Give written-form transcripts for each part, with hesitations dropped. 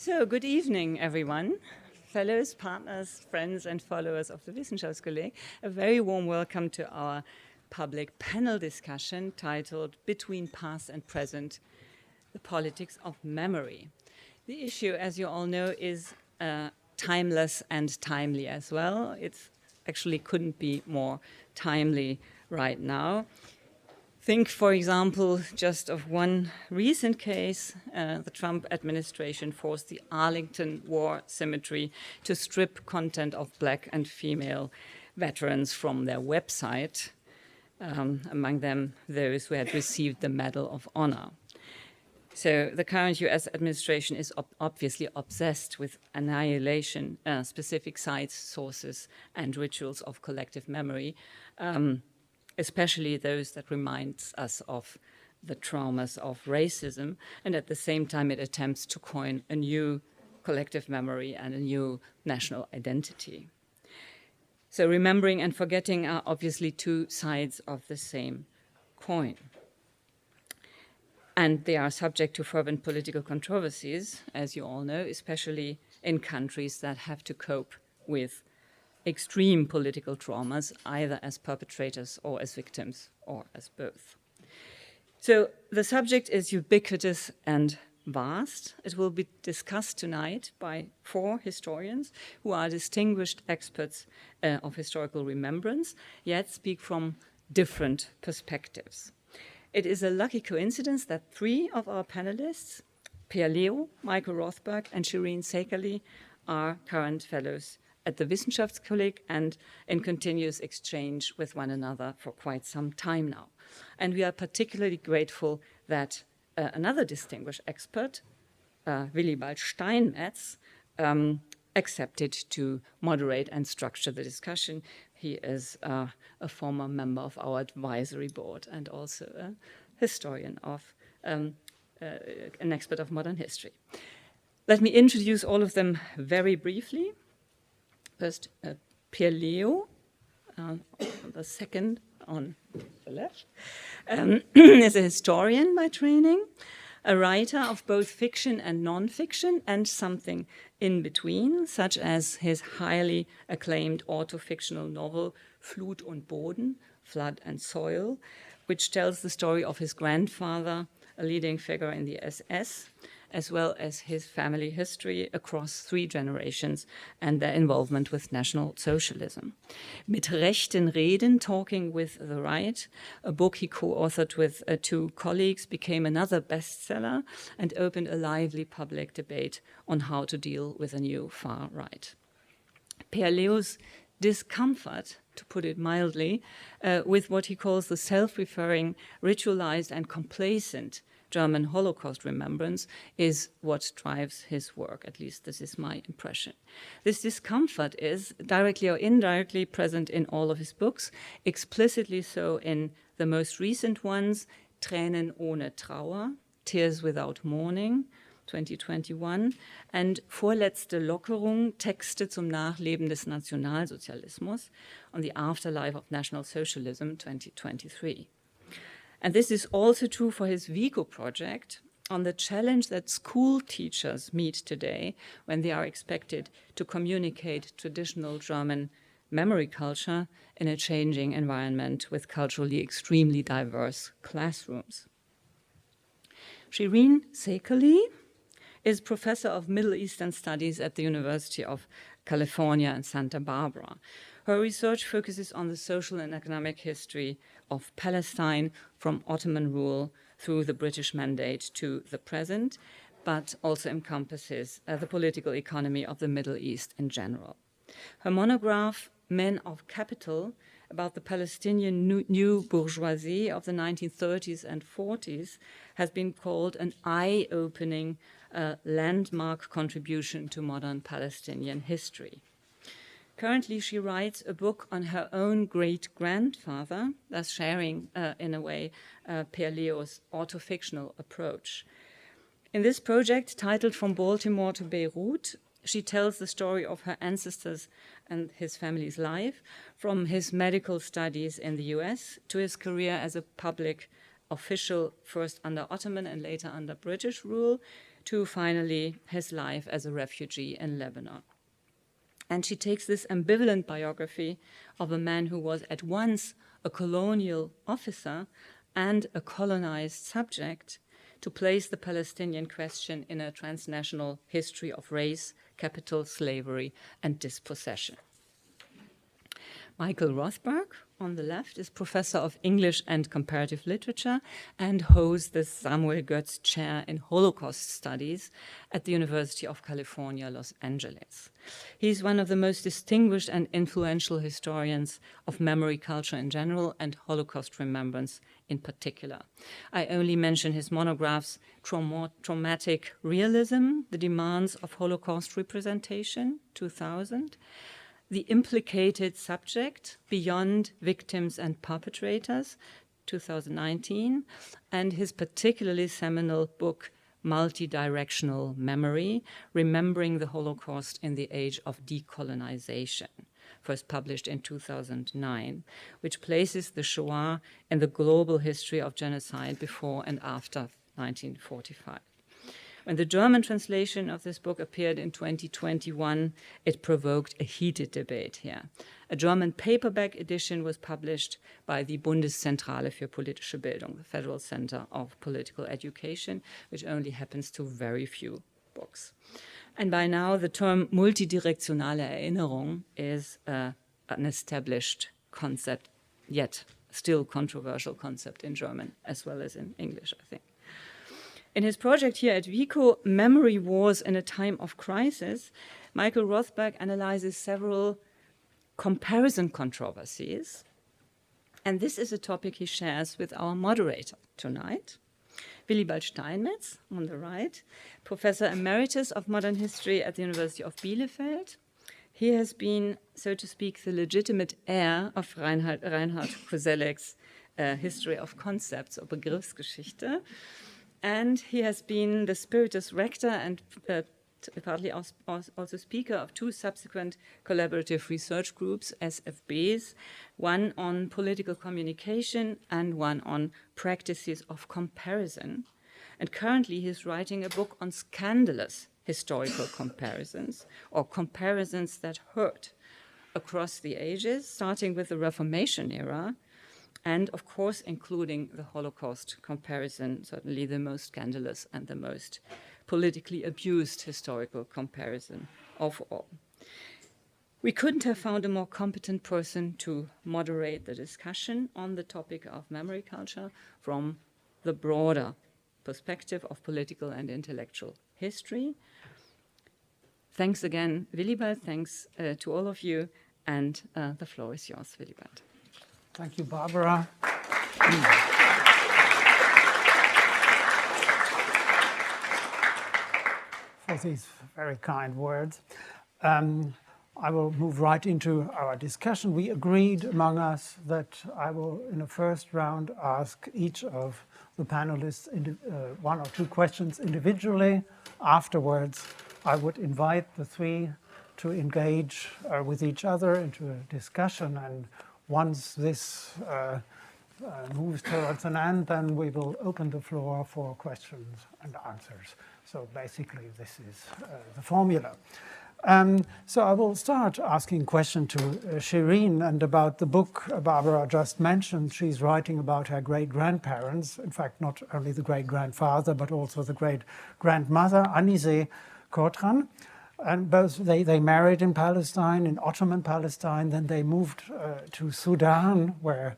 So, good evening, everyone. Fellows, partners, friends, and followers of the Wissenschaftskolleg. A very warm welcome to our public panel discussion titled Between Past and Present, the Politics of Memory. The issue, as you all know, is timeless and timely as well. It actually couldn't be more timely right now. Think, for example, just of one recent case. The Trump administration forced the Arlington War Cemetery to strip content of Black and female veterans from their website, among them those who had received the Medal of Honor. So the current US administration is obviously obsessed with annihilation, specific sites, sources, and rituals of collective memory, especially those that remind us of the traumas of racism, and at the same time it attempts to coin a new collective memory and a new national identity. So remembering and forgetting are obviously two sides of the same coin. And they are subject to fervent political controversies, as you all know, especially in countries that have to cope with extreme political traumas, either as perpetrators or as victims, or as both. So the subject is ubiquitous and vast. It will be discussed tonight by four historians who are distinguished experts of historical remembrance, yet speak from different perspectives. It is a lucky coincidence that three of our panelists, Per Leo, Michael Rothberg, and Shireen Sekali, are current fellows at the Wissenschaftskolleg and in continuous exchange with one another for quite some time now. And we are particularly grateful that another distinguished expert, Willibald Steinmetz, accepted to moderate and structure the discussion. He is a former member of our advisory board and also a historian of an expert of modern history. Let me introduce all of them very briefly. First, Per Leo, the second on the left, is a historian by training, a writer of both fiction and non-fiction, and something in between, such as his highly acclaimed autofictional novel Flut und Boden, Flood and Soil, which tells the story of his grandfather, a leading figure in the SS, as well as his family history across 3 generations and their involvement with National Socialism. Mit Rechten reden, Talking with the Right, a book he co-authored with 2 colleagues, became another bestseller and opened a lively public debate on how to deal with a new far right. Per Leo's discomfort, to put it mildly, with what he calls the self-referring, ritualized and complacent German Holocaust remembrance is what drives his work. At least this is my impression. This discomfort is directly or indirectly present in all of his books, explicitly so in the most recent ones, Tränen ohne Trauer, Tears Without Mourning, 2021, and Vorletzte Lockerung, Texte zum Nachleben des Nationalsozialismus, on the afterlife of National Socialism, 2023. And this is also true for his Vigo project on the challenge that school teachers meet today when they are expected to communicate traditional German memory culture in a changing environment with culturally extremely diverse classrooms. Shireen Sekali is professor of Middle Eastern Studies at the University of California in Santa Barbara. Her research focuses on the social and economic history of Palestine from Ottoman rule through the British Mandate to the present, but also encompasses the political economy of the Middle East in general. Her monograph, Men of Capital, about the Palestinian new bourgeoisie of the 1930s and 40s, has been called an eye-opening landmark contribution to modern Palestinian history. Currently, she writes a book on her own great-grandfather, thus sharing, in a way, Per Leo's autofictional approach. In this project, titled From Baltimore to Beirut, she tells the story of her ancestors and his family's life, from his medical studies in the US to his career as a public official, first under Ottoman and later under British rule, to finally his life as a refugee in Lebanon. And she takes this ambivalent biography of a man who was at once a colonial officer and a colonized subject to place the Palestinian question in a transnational history of race, capital, slavery, and dispossession. Michael Rothberg, on the left, is professor of English and comparative literature and holds the Samuel Goetz Chair in Holocaust Studies at the University of California, Los Angeles. He's one of the most distinguished and influential historians of memory culture in general and Holocaust remembrance in particular. I only mention his monographs Traumatic Realism, The Demands of Holocaust Representation, 2000, The Implicated Subject, Beyond Victims and Perpetrators, 2019, and his particularly seminal book, Multidirectional Memory, Remembering the Holocaust in the Age of Decolonization, first published in 2009, which places the Shoah in the global history of genocide before and after 1945. When the German translation of this book appeared in 2021, it provoked a heated debate here. A German paperback edition was published by the Bundeszentrale für politische Bildung, the Federal Center of Political Education, which only happens to very few books. And by now, the term multidirektionale Erinnerung is an established concept, yet still controversial concept in German as well as in English, I think. In his project here at Vico, Memory Wars in a Time of Crisis, Michael Rothberg analyzes several comparison controversies. And this is a topic he shares with our moderator tonight, Willibald Steinmetz, on the right, Professor Emeritus of Modern History at the University of Bielefeld. He has been, so to speak, the legitimate heir of Reinhard Kosellecks History of Concepts, or Begriffsgeschichte. And he has been the Spiritus Rector and partly also speaker of two subsequent collaborative research groups, SFBs, one on political communication and one on practices of comparison. And currently he's writing a book on scandalous historical comparisons, or comparisons that hurt, across the ages, starting with the Reformation era, and of course including the Holocaust comparison, certainly the most scandalous and the most politically abused historical comparison of all. We couldn't have found a more competent person to moderate the discussion on the topic of memory culture from the broader perspective of political and intellectual history. Thanks again, Willibald. Thanks to all of you. And the floor is yours, Willibald. Thank you, Barbara. For these very kind words. I will move right into our discussion. We agreed among us that I will, in a first round, ask each of the panelists one or two questions individually. Afterwards, I would invite the three to engage with each other into a discussion, and once this moves towards an end, then we will open the floor for questions and answers. So basically, this is the formula. So I will start asking a question to Shireen, and about the book Barbara just mentioned. She's writing about her great-grandparents, in fact, not only the great-grandfather, but also the great-grandmother, Anise Kotran. And both they married in Palestine, in Ottoman Palestine. Then they moved to Sudan, where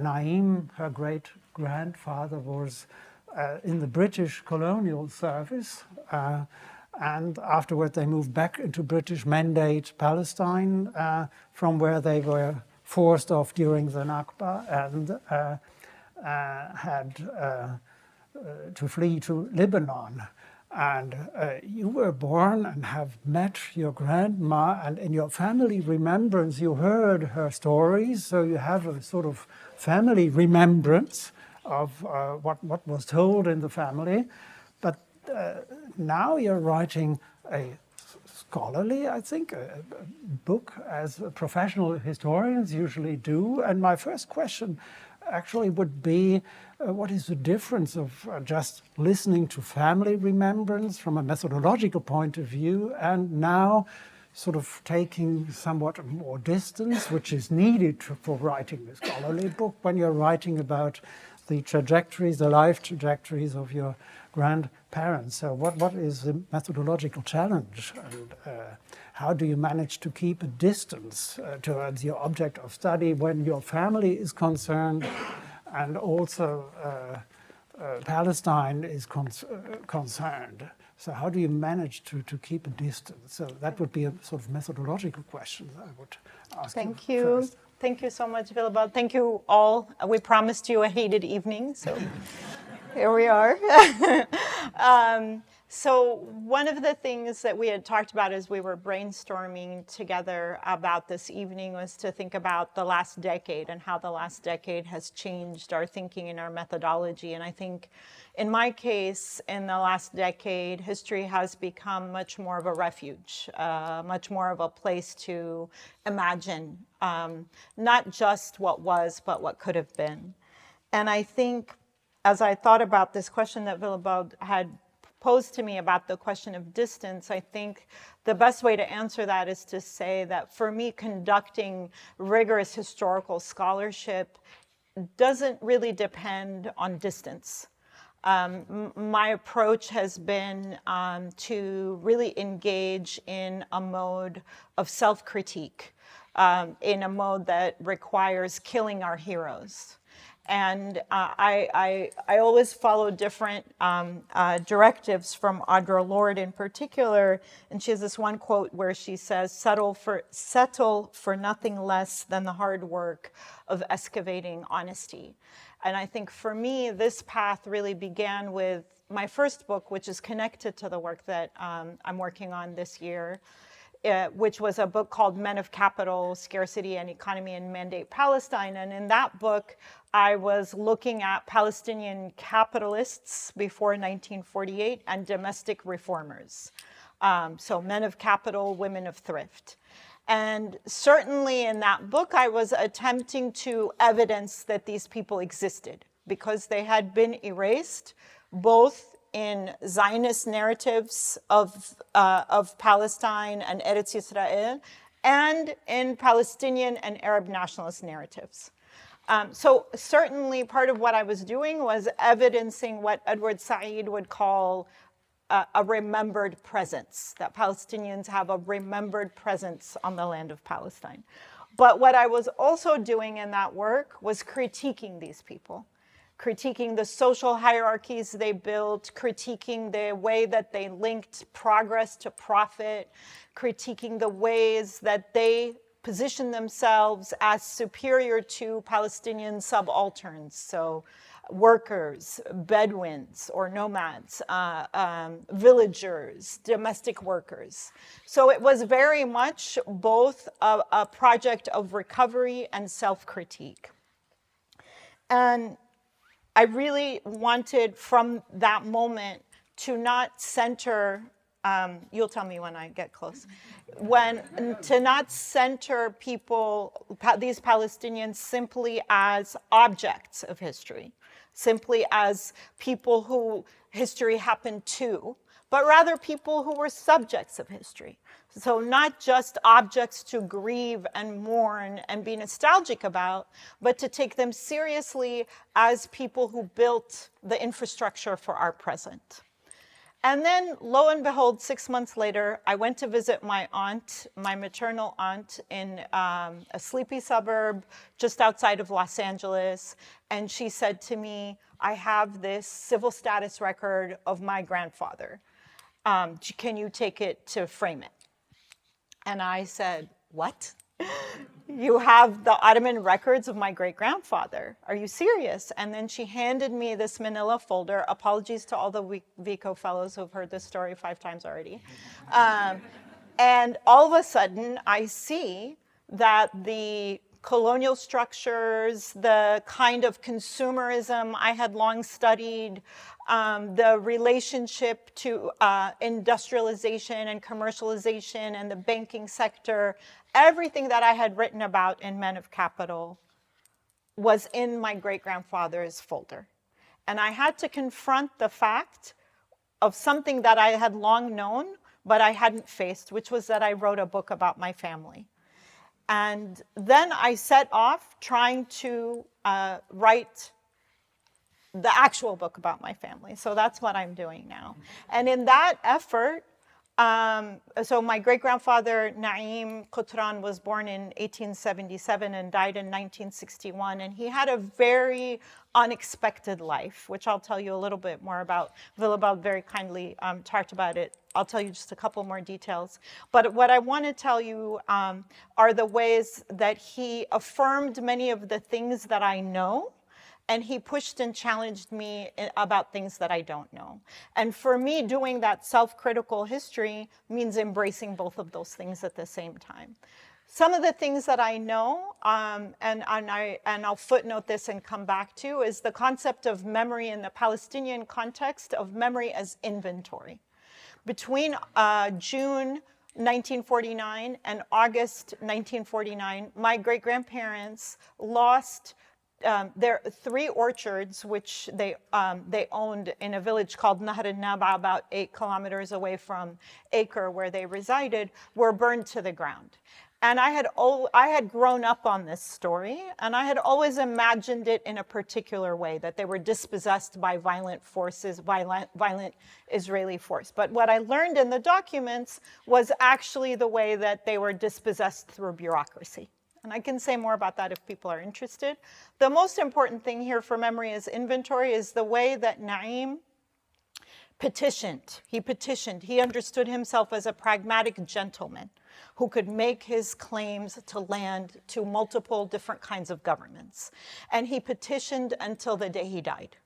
Naim, her great-grandfather, was in the British colonial service. And afterward, they moved back into British Mandate Palestine, from where they were forced off during the Nakba and had to flee to Lebanon. And you were born and have met your grandma, and in your family remembrance, you heard her stories, so you have a sort of family remembrance of what was told in the family. But now you're writing a scholarly, I think, a book, as professional historians usually do. And my first question actually would be what is the difference of just listening to family remembrance from a methodological point of view and now sort of taking somewhat more distance, which is needed for writing this scholarly book when you're writing about the trajectories, the life trajectories of your grandparents. So what is the methodological challenge, and how do you manage to keep a distance towards your object of study when your family is concerned and also Palestine is concerned? So how do you manage to keep a distance? So that would be a sort of methodological question I would ask. Thank you. you. First. Thank you so much, Willibald. Thank you all. We promised you a hated evening, so here we are. So one of the things that we had talked about as we were brainstorming together about this evening was to think about the last decade and how the last decade has changed our thinking and our methodology. And I think in my case, in the last decade, history has become much more of a refuge, much more of a place to imagine, not just what was, but what could have been. And I think as I thought about this question that Willibald had posed to me about the question of distance, I think the best way to answer that is to say that for me, conducting rigorous historical scholarship doesn't really depend on distance. My approach has been to really engage in a mode of self-critique, in a mode that requires killing our heroes. And I always follow different directives from Audre Lorde in particular. And she has this one quote where she says, settle for nothing less than the hard work of excavating honesty. And I think for me, this path really began with my first book, which is connected to the work that I'm working on this year, which was a book called Men of Capital, Scarcity and Economy and Mandate Palestine. And in that book, I was looking at Palestinian capitalists before 1948 and domestic reformers. So men of capital, women of thrift. And certainly in that book, I was attempting to evidence that these people existed because they had been erased, both in Zionist narratives of Palestine and Eretz Yisrael, and in Palestinian and Arab nationalist narratives. So certainly part of what I was doing was evidencing what Edward Said would call a remembered presence, that Palestinians have a remembered presence on the land of Palestine. But what I was also doing in that work was critiquing these people, critiquing the social hierarchies they built, critiquing the way that they linked progress to profit, critiquing the ways that they position themselves as superior to Palestinian subalterns, so workers, Bedouins or nomads, villagers, domestic workers. So it was very much both a project of recovery and self-critique. And I really wanted from that moment to not center, you'll tell me when I get close, to not center people, these Palestinians, simply as objects of history, simply as people who history happened to, but rather people who were subjects of history. So not just objects to grieve and mourn and be nostalgic about, but to take them seriously as people who built the infrastructure for our present. And then, lo and behold, 6 months later, I went to visit my aunt, my maternal aunt, in a sleepy suburb just outside of Los Angeles. And she said to me, I have this civil status record of my grandfather. Can you take it to frame it? And I said, what? You have the Ottoman records of my great-grandfather. Are you serious? And then she handed me this manila folder. Apologies to all the Vico fellows who've heard this story 5 times already. And all of a sudden, I see that the colonial structures, the kind of consumerism I had long studied, the relationship to industrialization and commercialization and the banking sector, everything that I had written about in Men of Capital was in my great-grandfather's folder. And I had to confront the fact of something that I had long known, but I hadn't faced, which was that I wrote a book about my family. And then I set off trying to write the actual book about my family. So that's what I'm doing now. And in that effort, so my great-grandfather, Naim Qutran, was born in 1877 and died in 1961. And he had a very unexpected life, which I'll tell you a little bit more about. Willibald very kindly talked about it. I'll tell you just a couple more details. But what I want to tell you are the ways that he affirmed many of the things that I know, and he pushed and challenged me about things that I don't know. And for me, doing that self-critical history means embracing both of those things at the same time. Some of the things that I know, and I'll footnote this and come back to, is the concept of memory in the Palestinian context of memory as inventory. Between June 1949 and August 1949, my great-grandparents lost their 3 orchards, which they owned in a village called Nahr al-Naba, about 8 kilometers away from Acre, where they resided, were burned to the ground. And I had grown up on this story, and I had always imagined it in a particular way, that they were dispossessed by violent forces, violent Israeli force. But what I learned in the documents was actually the way that they were dispossessed through bureaucracy. And I can say more about that if people are interested. The most important thing here for memory as inventory is the way that Naim petitioned. He understood himself as a pragmatic gentleman who could make his claims to land to multiple different kinds of governments. And he petitioned until the day he died.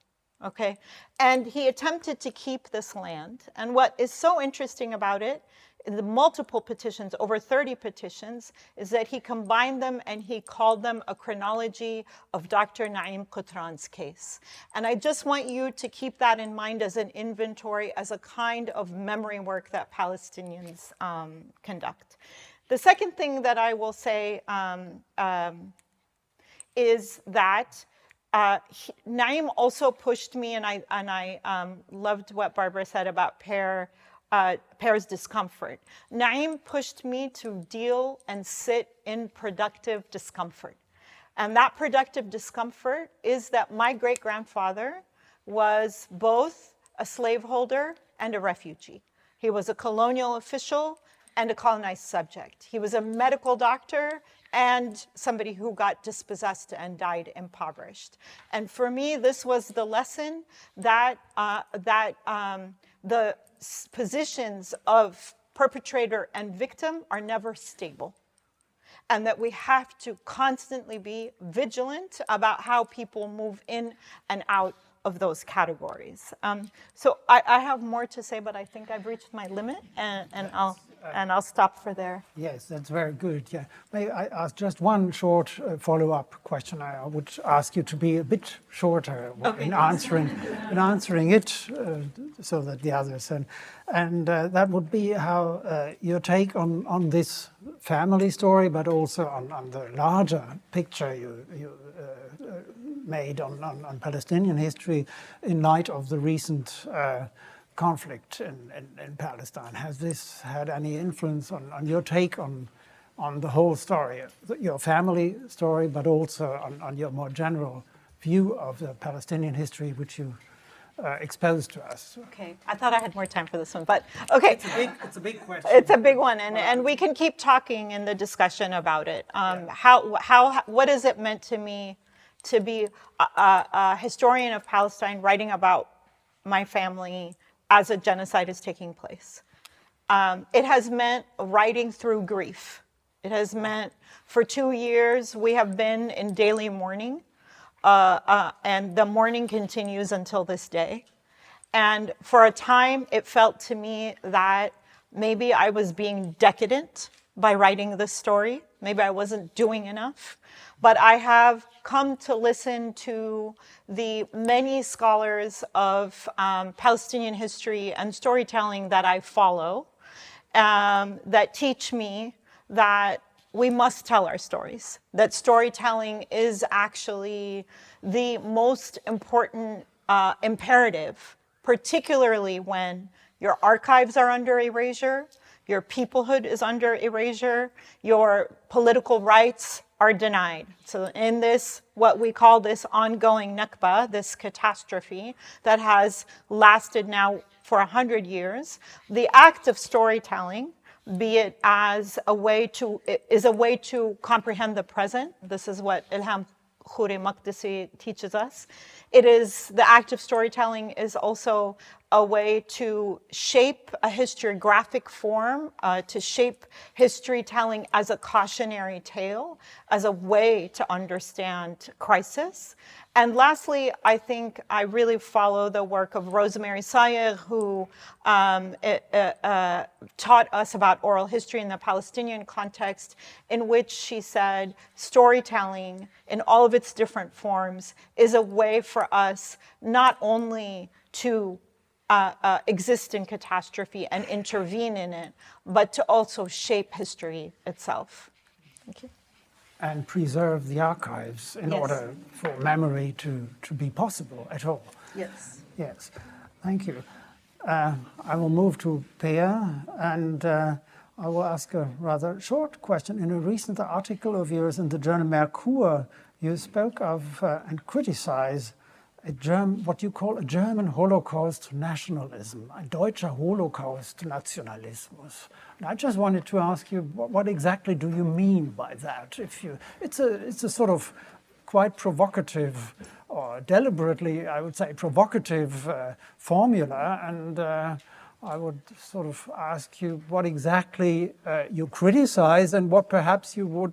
Okay? And he attempted to keep this land. And what is so interesting about it, the multiple petitions, over 30 petitions, is that he combined them and he called them a chronology of Dr. Naim Qutran's case. And I just want you to keep that in mind as an inventory, as a kind of memory work that Palestinians conduct. The second thing that I will say is that Naim also pushed me, and I loved what Barbara said about Pear's discomfort. Naim pushed me to deal and sit in productive discomfort. And that productive discomfort is that my great-grandfather was both a slaveholder and a refugee. He was a colonial official and a colonized subject. He was a medical doctor and somebody who got dispossessed and died impoverished. And for me, this was the lesson that the positions of perpetrator and victim are never stable, and that we have to constantly be vigilant about how people move in and out of those categories. So I have more to say, but I think I've reached my limit, and I'll stop for there. Yes, that's very good. Yeah, may I ask just one short follow-up question? I would ask you to be a bit shorter in answering it, so that the others and that would be how your take on this family story, but also on the larger picture you made on Palestinian history in light of the recent conflict in Palestine. Has this had any influence on your take on the whole story, your family story, but also on your more general view of the Palestinian history which you exposed to us? Okay, I thought I had more time for this one, but okay. It's a big question. It's a big one, and we can keep talking in the discussion about it. What has it meant to me to be a historian of Palestine writing about my family as a genocide is taking place? It has meant writing through grief. It has meant for 2 years we have been in daily mourning, and the mourning continues until this day. And for a time, it felt to me that maybe I was being decadent by writing this story. Maybe I wasn't doing enough. But I have come to listen to the many scholars of Palestinian history and storytelling that I follow, that teach me that we must tell our stories, that storytelling is actually the most important imperative, particularly when your archives are under erasure, your peoplehood is under erasure, your political rights are denied. So in this, what we call this ongoing Nakba, this catastrophe that has lasted now for 100 years, the act of storytelling, be it as a way to comprehend the present. This is what Ilham Khoury Makdisi teaches us. It is, the act of storytelling is also a way to shape a historiographic form, to shape history telling as a cautionary tale, as a way to understand crisis. And lastly, I think I really follow the work of Rosemary Sayer, who taught us about oral history in the Palestinian context, in which she said storytelling in all of its different forms is a way for us not only to exist in catastrophe and intervene in it, but to also shape history itself. Thank you. And preserve the archives in Yes. order for memory to be possible at all. Yes. Yes, thank you. I will move to Peer, and I will ask a rather short question. In a recent article of yours in the journal Merkur, you spoke of and criticize what you call a German Holocaust nationalism, a deutscher Holocaust-Nationalismus. And I just wanted to ask you, what exactly do you mean by that? It's a sort of quite provocative, or deliberately, I would say, provocative formula, and I would sort of ask you what exactly you criticize and what perhaps you would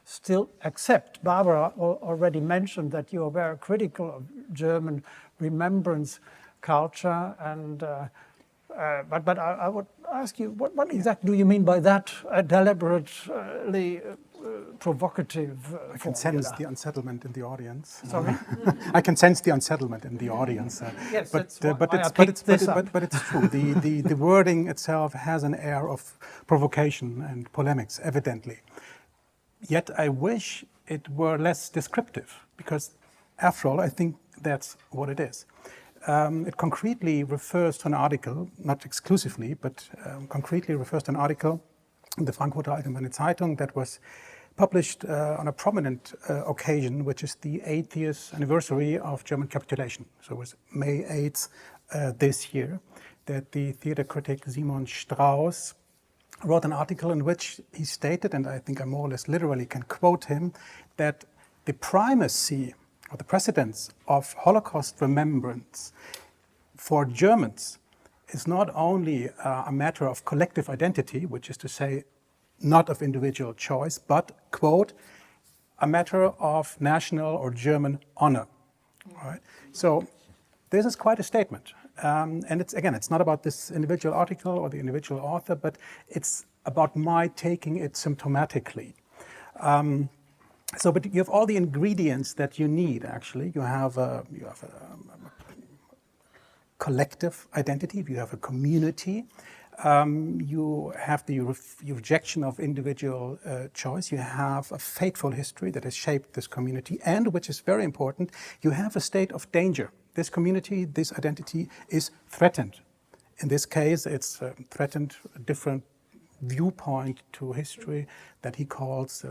still accept. Barbara already mentioned that you are very critical of German remembrance culture, and but I would ask you, what exactly do you mean by that deliberately provocative I can formula? sense the unsettlement in the audience. Sorry? I can sense the unsettlement in the audience. Yes, but that's why I it's picked this up. but it's true. The wording itself has an air of provocation and polemics, evidently. Yet I wish it were less descriptive, because after all, I think that's what it is. It concretely refers to an article, not exclusively, but concretely refers to an article in the Frankfurter Allgemeine Zeitung that was published on a prominent occasion, which is the 80th anniversary of German capitulation. So it was May 8th this year, that the theater critic Simon Strauss wrote an article in which he stated, and I think I more or less literally can quote him, that the primacy or the precedence of Holocaust remembrance for Germans is not only a matter of collective identity, which is to say not of individual choice, but, quote, a matter of national or German honor. All right? So this is quite a statement. And it's not about this individual article or the individual author, but it's about my taking it symptomatically. But you have all the ingredients that you need, actually. You have a collective identity, you have a community, you have the rejection of individual choice, you have a fateful history that has shaped this community, and, which is very important, you have a state of danger. This community, this identity is threatened. In this case, it's threatened a different viewpoint to history that he calls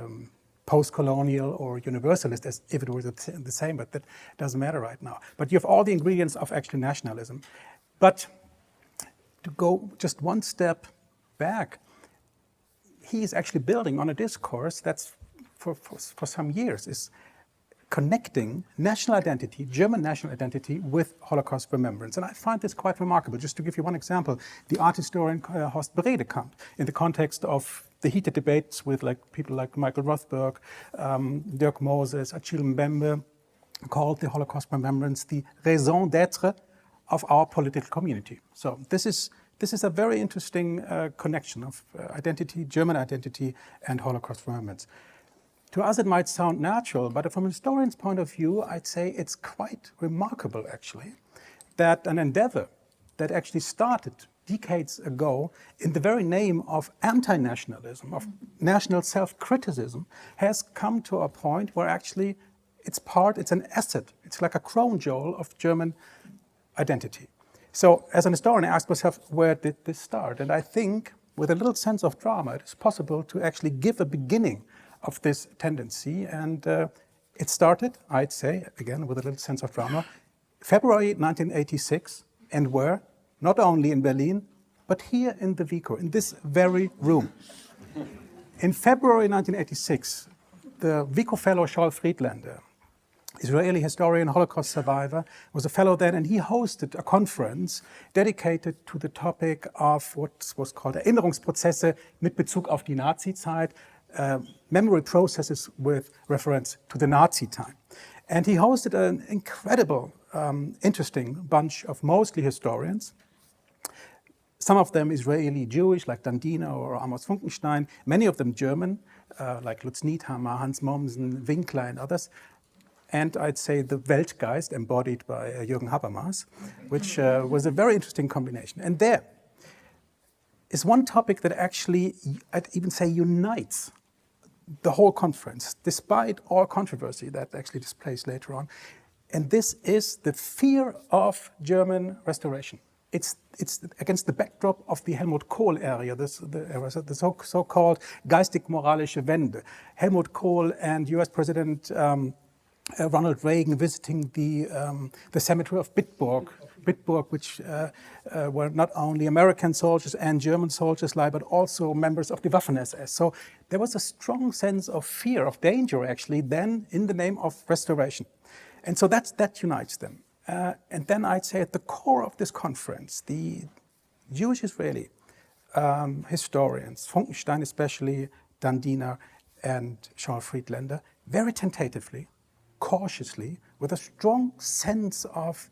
post-colonial or universalist, as if it were the same, but that doesn't matter right now. But you have all the ingredients of actually nationalism. But to go just one step back, he is actually building on a discourse that's for some years is connecting national identity, German national identity, with Holocaust remembrance. And I find this quite remarkable. Just to give you one example, the art historian Horst Bredekamp, in the context of the heated debates with people like Michael Rothberg, Dirk Moses, Achille Mbembe, called the Holocaust remembrance the raison d'être of our political community. So this is a very interesting connection of identity, German identity, and Holocaust remembrance. To us, it might sound natural, but from a historian's point of view, I'd say it's quite remarkable, actually, that an endeavor that actually started decades ago, in the very name of anti-nationalism, of national self-criticism, has come to a point where actually it's an asset. It's like a crown jewel of German identity. So as an historian, I asked myself, where did this start? And I think with a little sense of drama, it is possible to actually give a beginning of this tendency. And it started, I'd say, again, with a little sense of drama, February 1986, and where? Not only in Berlin, but here in the Vico, in this very room. In February 1986, the Vico fellow Scholl Friedlander, Israeli historian, Holocaust survivor, was a fellow then, and he hosted a conference dedicated to the topic of what was called Erinnerungsprozesse mit Bezug auf die Nazizeit, memory processes with reference to the Nazi time. And he hosted an incredible, interesting bunch of mostly historians, some of them Israeli Jewish, like Dandina or Amos Funkenstein, many of them German, like Lutz Niethammer, Hans Mommsen, Winkler, and others. And I'd say the Weltgeist, embodied by Jürgen Habermas, which was a very interesting combination. And there is one topic that actually, I'd even say, unites the whole conference, despite all controversy that actually displays later on. And this is the fear of German restoration. It's against the backdrop of the Helmut Kohl era, the so-called geistig-moralische Wende. Helmut Kohl and US President Ronald Reagan visiting the cemetery of Bitburg, which were not only American soldiers and German soldiers lie, but also members of the Waffen-SS. So there was a strong sense of fear, of danger actually, then in the name of restoration. And so that unites them. And then I'd say at the core of this conference, the Jewish Israeli historians, Funkenstein especially, Dandina and Scholl Friedlander, very tentatively, cautiously, with a strong sense of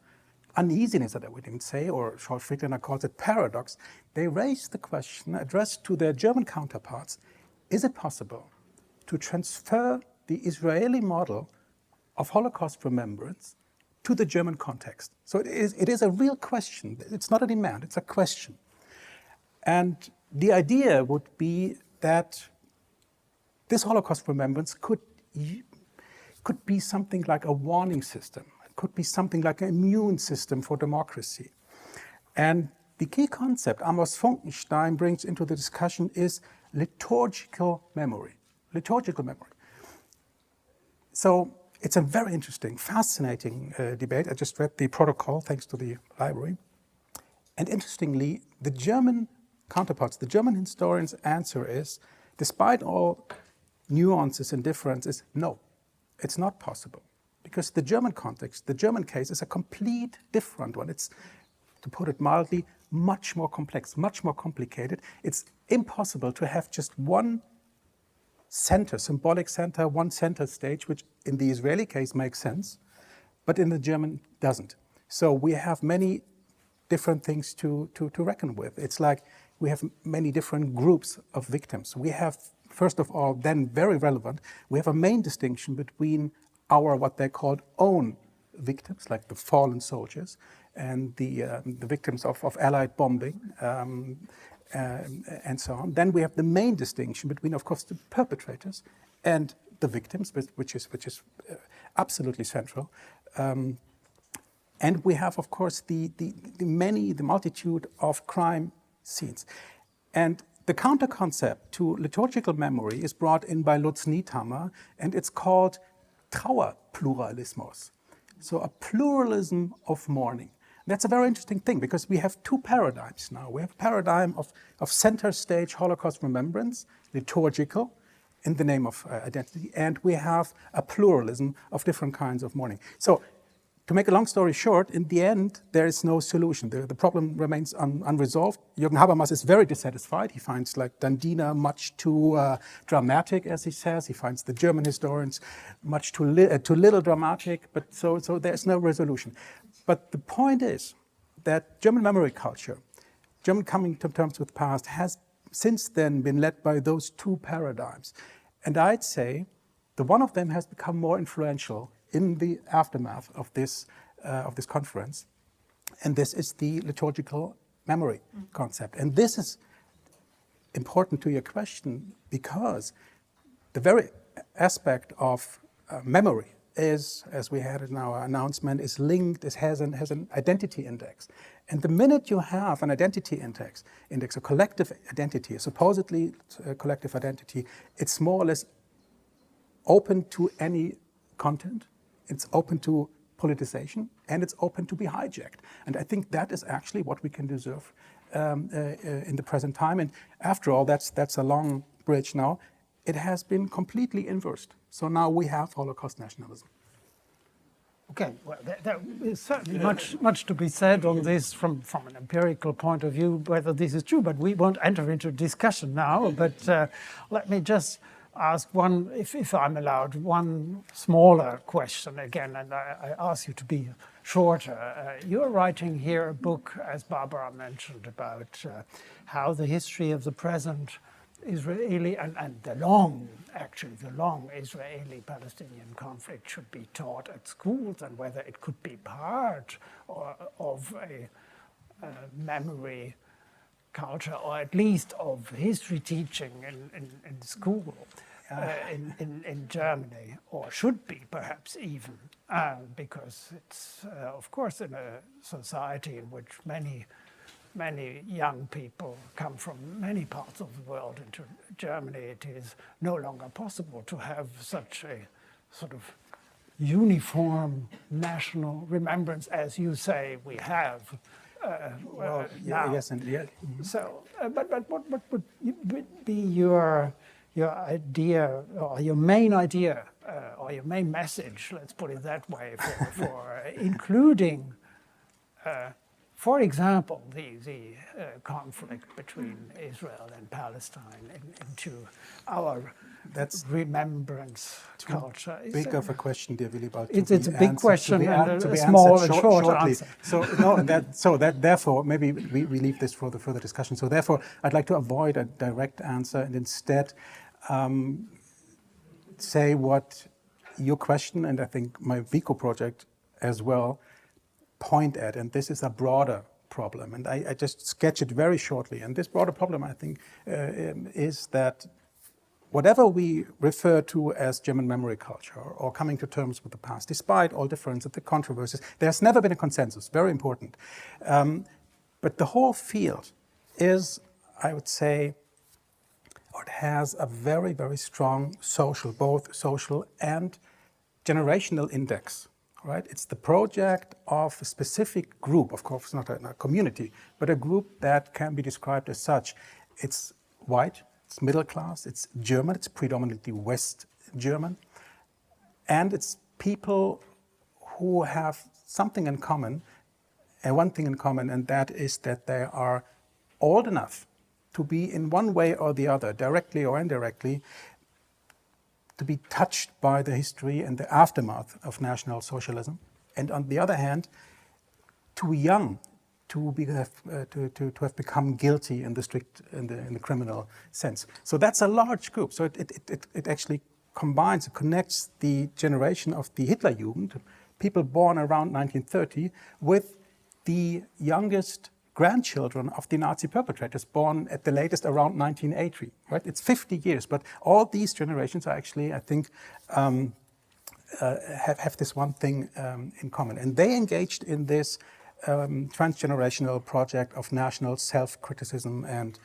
uneasiness, that I would even say, or Scholl Friedlander calls it paradox, they raised the question addressed to their German counterparts, is it possible to transfer the Israeli model of Holocaust remembrance to the German context? So it is a real question. It's not a demand, it's a question. And the idea would be that this Holocaust remembrance could be something like a warning system. It could be something like an immune system for democracy. And the key concept Amos Funkenstein brings into the discussion is liturgical memory. Liturgical memory. So it's a very interesting, fascinating debate. I just read the protocol, thanks to the library. And interestingly, the German counterparts, the German historians' answer is, despite all nuances and differences, no. It's not possible, because the German context, the German case is a complete different one. It's, to put it mildly, much more complex, much more complicated. It's impossible to have just one center, symbolic center, one center stage, which in the Israeli case makes sense, but in the German doesn't. So we have many different things to reckon with. It's like we have many different groups of victims. We have, first of all, then very relevant, we have a main distinction between our, what they called, own victims, like the fallen soldiers, and the victims of Allied bombing, and so on. Then we have the main distinction between, of course, the perpetrators and the victims, which is absolutely central. And we have, of course, the multitude of crime scenes. And the counter-concept to liturgical memory is brought in by Lutz Niethammer, and it's called Trauerpluralismus. So a pluralism of mourning. That's a very interesting thing, because we have two paradigms now. We have a paradigm of center stage Holocaust remembrance, liturgical, in the name of identity, and we have a pluralism of different kinds of mourning. So, to make a long story short, in the end, there is no solution. The problem remains unresolved. Jürgen Habermas is very dissatisfied. He finds, like, Dandina much too dramatic, as he says. He finds the German historians much too little dramatic, but so there's no resolution. But the point is that German memory culture, German coming to terms with the past, has since then been led by those two paradigms. And I'd say the one of them has become more influential in the aftermath of this conference, and this is the liturgical memory concept. And this is important to your question because the very aspect of memory is, as we had in our announcement, is linked, it has an identity index. And the minute you have an identity index, a collective identity, a supposedly collective identity, it's more or less open to any content, it's open to politicization, and it's open to be hijacked. And I think that is actually what we can deserve in the present time. And after all, that's a long bridge now. It has been completely inversed. So now we have Holocaust nationalism. Okay, well, there is certainly much to be said on this from an empirical point of view, whether this is true, but we won't enter into discussion now. But let me just ask one, if I'm allowed, one smaller question again, and I ask you to be shorter. You're writing here a book, as Barbara mentioned, about how the history of the present Israeli and the long Israeli-Palestinian conflict should be taught at schools, and whether it could be part of a memory culture, or at least of history teaching in school in Germany, or should be perhaps even, because it's of course in a society in which many young people come from many parts of the world into Germany, it is no longer possible to have such a sort of uniform national remembrance as you say we have now. Yes, and yeah. So, but what would be your idea, or your main idea, or your main message, let's put it that way, for including for example, the conflict between Israel and Palestine into our remembrance culture? Big of a question, dear Willibald. It's a big question and a small and short answer. So therefore, maybe we leave this for the further discussion. So therefore, I'd like to avoid a direct answer and instead say what your question, and I think my Vico project as well, point at, and this is a broader problem, and I just sketch it very shortly. And this broader problem, I think, is that whatever we refer to as German memory culture or coming to terms with the past, despite all differences, the controversies, there's never been a consensus, very important. But the whole field is, I would say, or it has a very, very strong both social and generational index. Right? It's the project of a specific group, of course not a community, but a group that can be described as such. It's white, it's middle class, it's German, it's predominantly West German, and it's people who have something in common, and one thing in common, and that is that they are old enough to be in one way or the other, directly or indirectly, to be touched by the history and the aftermath of National Socialism, and on the other hand, too young to have become guilty in the criminal sense. So that's a large group. So it actually combines, it connects the generation of the Hitlerjugend, people born around 1930, with the youngest grandchildren of the Nazi perpetrators born at the latest around 1980, right? It's 50 years, but all these generations are actually, I think, have this one thing in common. And they engaged in this transgenerational project of national self-criticism and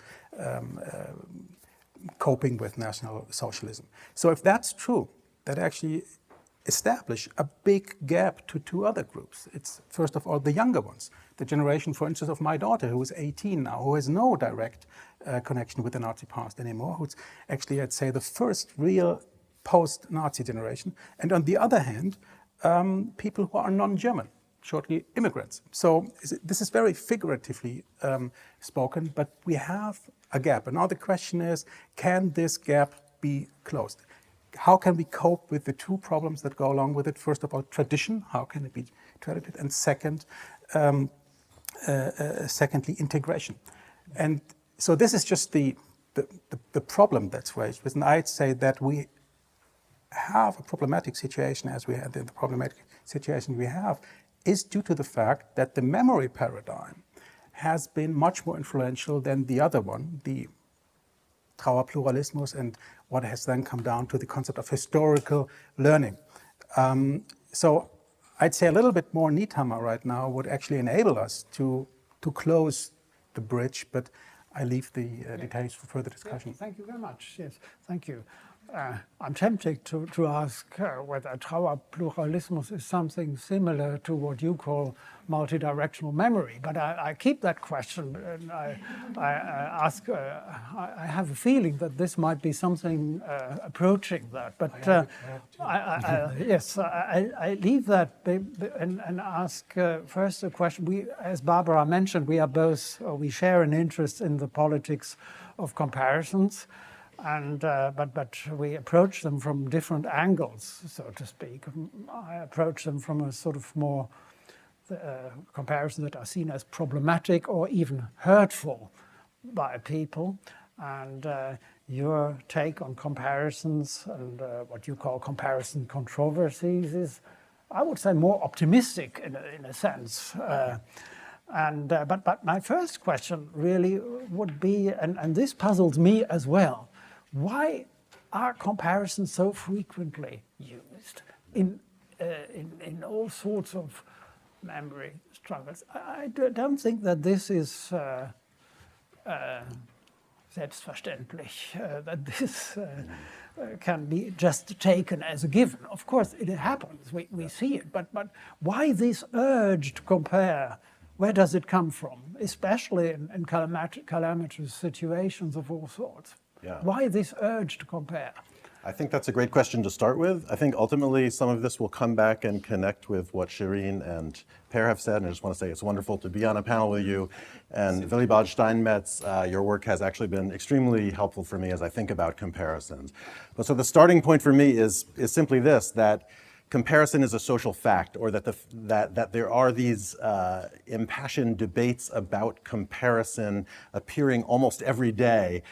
coping with National Socialism. So if that's true, that actually establish a big gap to two other groups. It's first of all the younger ones, the generation, for instance, of my daughter, who is 18 now, who has no direct connection with the Nazi past anymore, who's actually, I'd say, the first real post-Nazi generation. And on the other hand, people who are non-German, shortly immigrants. So this is very figuratively spoken, but we have a gap. And now the question is, can this gap be closed? How can we cope with the two problems that go along with it? First of all, tradition, how can it be credited? And second, secondly, integration. And so this is just the problem that's raised. And I'd say that we have a problematic situation as we had. The problematic situation we have is due to the fact that the memory paradigm has been much more influential than the other one, the Trauerpluralismus, and what has then come down to the concept of historical learning. So I'd say a little bit more Niethammer right now would actually enable us to close the bridge, but I leave the details for further discussion. Thank you very much. Yes, thank you. I'm tempted to ask whether Trauerpluralismus is something similar to what you call multidirectional memory, but I keep that question and I ask. I have a feeling that this might be something approaching that, but I leave that and ask first a question. We, as Barbara mentioned, we share an interest in the politics of comparisons. And but we approach them from different angles, so to speak. I approach them from a sort of more comparisons that are seen as problematic or even hurtful by people. And your take on comparisons and what you call comparison controversies is, I would say, more optimistic in a sense. But my first question really would be, and this puzzles me as well. Why are comparisons so frequently used in all sorts of memory struggles? I don't think that this is selbstverständlich, that this can be just taken as a given. Of course, it happens, we see it, but why this urge to compare? Where does it come from, especially in calamitous situations of all sorts? Yeah. Why this urge to compare? I think that's a great question to start with. I think ultimately some of this will come back and connect with what Shireen and Per have said, and I just want to say it's wonderful to be on a panel with you. And Willibald Steinmetz, your work has actually been extremely helpful for me as I think about comparisons. But so the starting point for me is simply this, that comparison is a social fact, or that there are these impassioned debates about comparison appearing almost every day,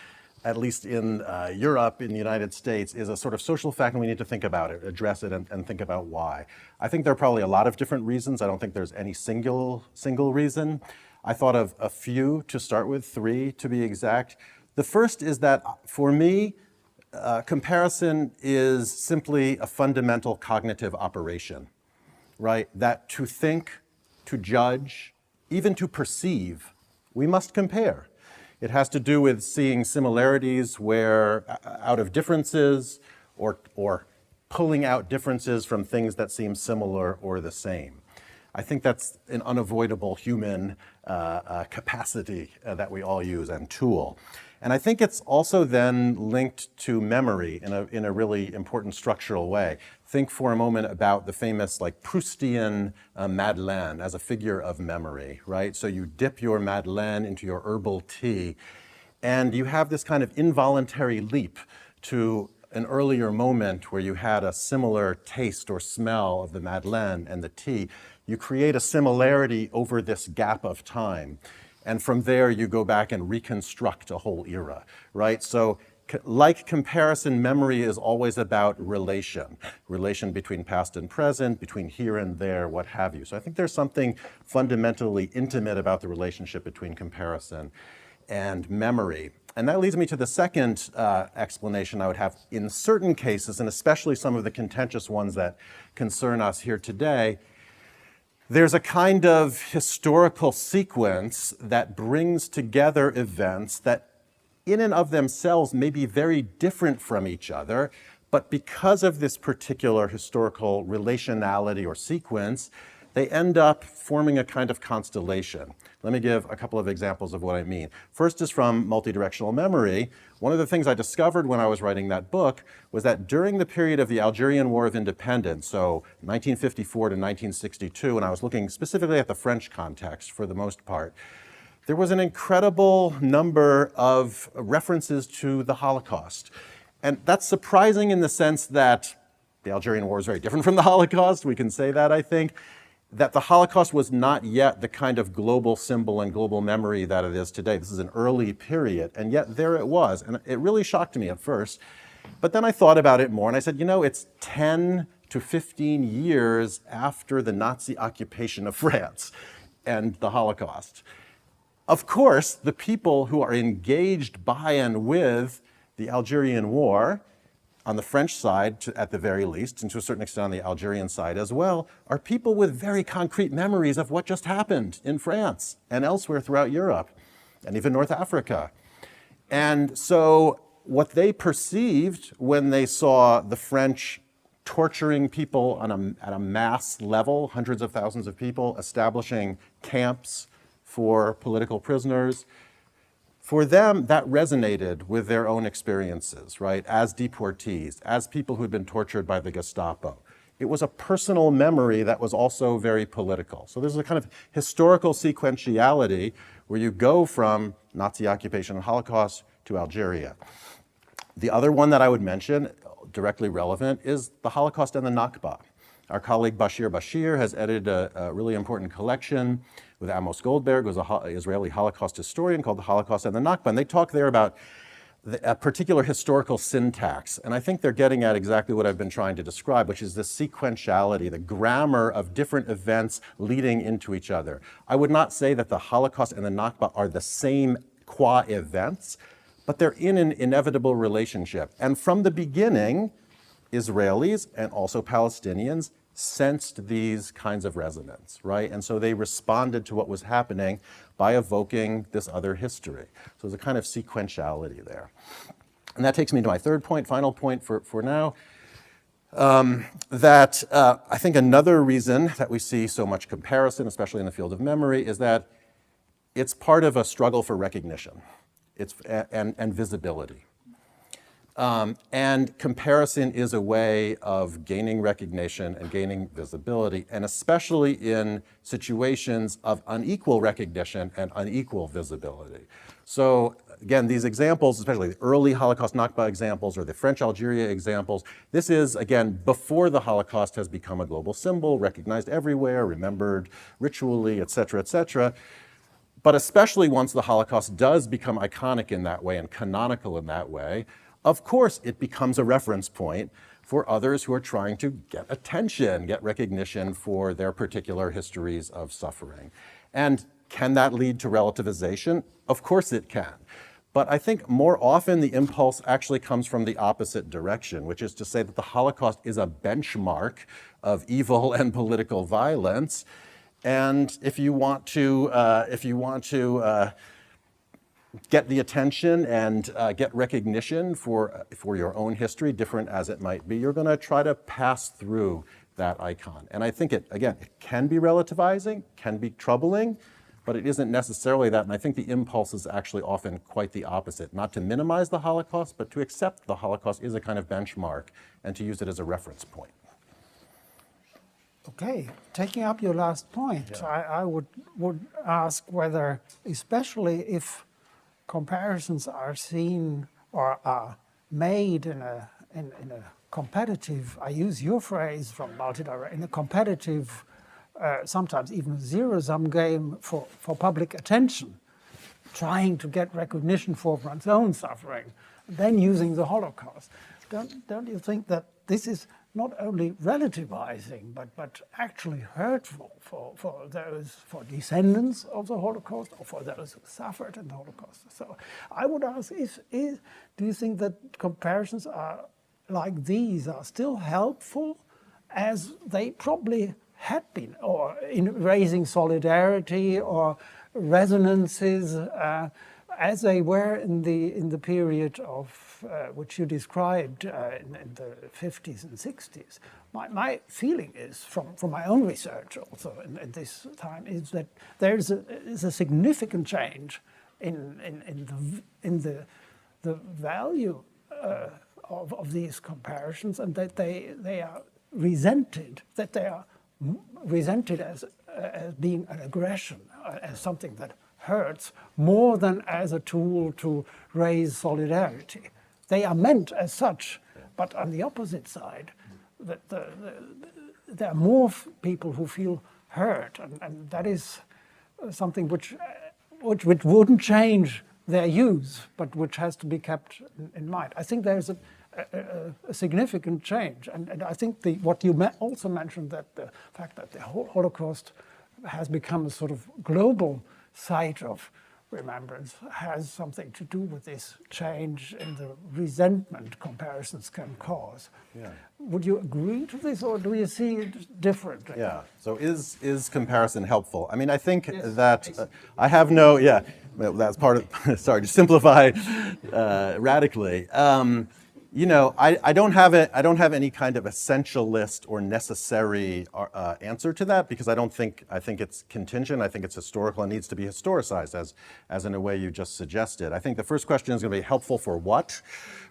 at least in Europe, in the United States, is a sort of social fact, and we need to think about it, address it, and think about why. I think there are probably a lot of different reasons. I don't think there's any single reason. I thought of a few to start with, 3 to be exact. The first is that, for me, comparison is simply a fundamental cognitive operation, right? That to think, to judge, even to perceive, we must compare. It has to do with seeing similarities where out of differences, or pulling out differences from things that seem similar or the same. I think that's an unavoidable human capacity that we all use and tool. And I think it's also then linked to memory in a really important structural way. Think for a moment about the famous Proustian Madeleine as a figure of memory, right? So you dip your Madeleine into your herbal tea, and you have this kind of involuntary leap to an earlier moment where you had a similar taste or smell of the Madeleine and the tea. You create a similarity over this gap of time. And from there, you go back and reconstruct a whole era, right? So like comparison, memory is always about relation between past and present, between here and there, what have you. So I think there's something fundamentally intimate about the relationship between comparison and memory. And that leads me to the second explanation I would have. In certain cases, and especially some of the contentious ones that concern us here today, there's a kind of historical sequence that brings together events that in and of themselves may be very different from each other, but because of this particular historical relationality or sequence, they end up forming a kind of constellation. Let me give a couple of examples of what I mean. First is from multidirectional memory. One of the things I discovered when I was writing that book was that during the period of the Algerian War of Independence, so 1954 to 1962, and I was looking specifically at the French context for the most part, there was an incredible number of references to the Holocaust. And that's surprising in the sense that the Algerian War is very different from the Holocaust. We can say that, I think. That the Holocaust was not yet the kind of global symbol and global memory that it is today. This is an early period, and yet there it was. And it really shocked me at first. But then I thought about it more, and I said, it's 10 to 15 years after the Nazi occupation of France and the Holocaust. Of course, the people who are engaged by and with the Algerian War, on the French side, at the very least, and to a certain extent on the Algerian side as well, are people with very concrete memories of what just happened in France and elsewhere throughout Europe, and even North Africa. And so what they perceived when they saw the French torturing people at a mass level, hundreds of thousands of people, establishing camps for political prisoners, for them, that resonated with their own experiences, right? As deportees, as people who had been tortured by the Gestapo. It was a personal memory that was also very political. So there's a kind of historical sequentiality where you go from Nazi occupation and Holocaust to Algeria. The other one that I would mention, directly relevant, is the Holocaust and the Nakba. Our colleague Bashir has edited a really important collection with Amos Goldberg, who's an Israeli Holocaust historian, called The Holocaust and the Nakba. And they talk there about a particular historical syntax. And I think they're getting at exactly what I've been trying to describe, which is the sequentiality, the grammar of different events leading into each other. I would not say that the Holocaust and the Nakba are the same qua events, but they're in an inevitable relationship. And from the beginning, Israelis and also Palestinians sensed these kinds of resonance, right? And so they responded to what was happening by evoking this other history. So there's a kind of sequentiality there. And that takes me to my third point, final point for now, that I think another reason that we see so much comparison, especially in the field of memory, is that it's part of a struggle for recognition and visibility. And comparison is a way of gaining recognition and gaining visibility, and especially in situations of unequal recognition and unequal visibility. So again, these examples, especially the early Holocaust Nakba examples or the French Algeria examples, this is, again, before the Holocaust has become a global symbol, recognized everywhere, remembered ritually, et cetera, but especially once the Holocaust does become iconic in that way and canonical in that way, of course, it becomes a reference point for others who are trying to get attention, get recognition for their particular histories of suffering. And can that lead to relativization? Of course it can. But I think more often the impulse actually comes from the opposite direction, which is to say that the Holocaust is a benchmark of evil and political violence. And if you want to get the attention and get recognition for your own history, different as it might be, you're going to try to pass through that icon. And I think it can be relativizing, can be troubling, but it isn't necessarily that. And I think the impulse is actually often quite the opposite, not to minimize the Holocaust, but to accept the Holocaust is a kind of benchmark and to use it as a reference point. Okay, taking up your last point, I would ask whether, especially if comparisons are seen or are made in a competitive, I use your phrase from multidirectional, in a competitive, sometimes even zero-sum game for public attention, trying to get recognition for one's own suffering, then using the Holocaust. Don't you think that this is not only relativizing, but actually hurtful for descendants of the Holocaust or for those who suffered in the Holocaust? So I would ask, do you think that comparisons are like these are still helpful as they probably had been, or in raising solidarity or resonances as they were in the period of which you described in the 50s and 60s. My feeling is, from my own research also in this time, is that there is a significant change in the value of these comparisons, and that they are resented, as being an aggression, as something that hurts more than as a tool to raise solidarity. They are meant as such, but on the opposite side, there are more people who feel hurt, and that is something which wouldn't change their use, but which has to be kept in mind. I think there's a significant change, and I think what you also mentioned, that the fact that the Holocaust has become a sort of global site of remembrance has something to do with this change in the resentment comparisons can cause. Yeah. Would you agree to this, or do you see it differently? Yeah. So is comparison helpful? I mean, I think Yes, that basically. I have no. Yeah, well, that's part of. Sorry to simplify radically. You know, I don't have any kind of essentialist or necessary answer to that, because I think it's contingent. I think it's historical and needs to be historicized, as in a way you just suggested. I think the first question is going to be helpful for what,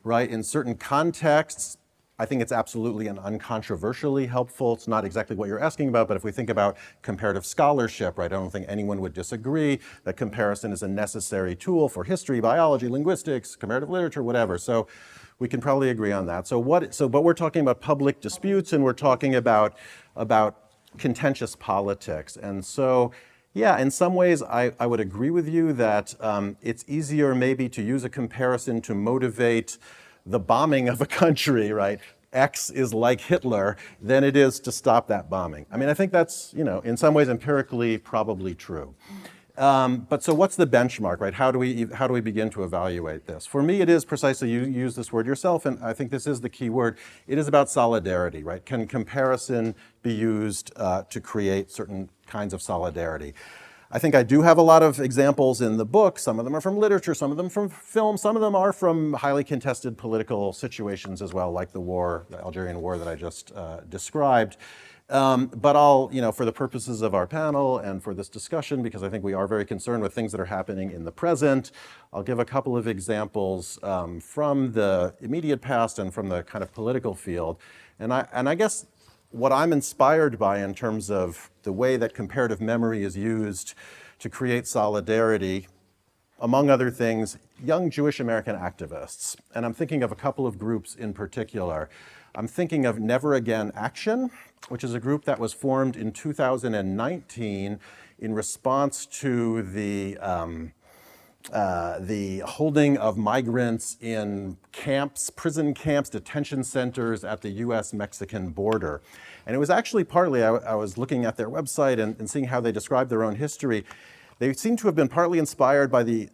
right? In certain contexts, I think it's absolutely and uncontroversially helpful. It's not exactly what you're asking about, but if we think about comparative scholarship, right, I don't think anyone would disagree that comparison is a necessary tool for history, biology, linguistics, comparative literature, whatever. So we can probably agree on that. But we're talking about public disputes, and we're talking about contentious politics. And so, yeah, in some ways, I would agree with you that it's easier maybe to use a comparison to motivate the bombing of a country, right? X is like Hitler, than it is to stop that bombing. I mean, I think that's, you know, in some ways empirically probably true. But so what's the benchmark, right? How do we begin to evaluate this? For me, it is precisely, you use this word yourself, and I think this is the key word. It is about solidarity, right? Can comparison be used to create certain kinds of solidarity? I think I do have a lot of examples in the book. Some of them are from literature, some of them from film, some of them are from highly contested political situations as well, like the war, the Algerian war that I just described. But I'll, you know, for the purposes of our panel and for this discussion, because I think we are very concerned with things that are happening in the present, I'll give a couple of examples from the immediate past and from the kind of political field. And I guess what I'm inspired by in terms of the way that comparative memory is used to create solidarity, among other things, young Jewish American activists. And I'm thinking of a couple of groups in particular. I'm thinking of Never Again Action, which is a group that was formed in 2019 in response to the holding of migrants in camps, prison camps, detention centers at the US-Mexican border. And it was actually partly, I was looking at their website and seeing how they describe their own history. They seem to have been partly inspired by the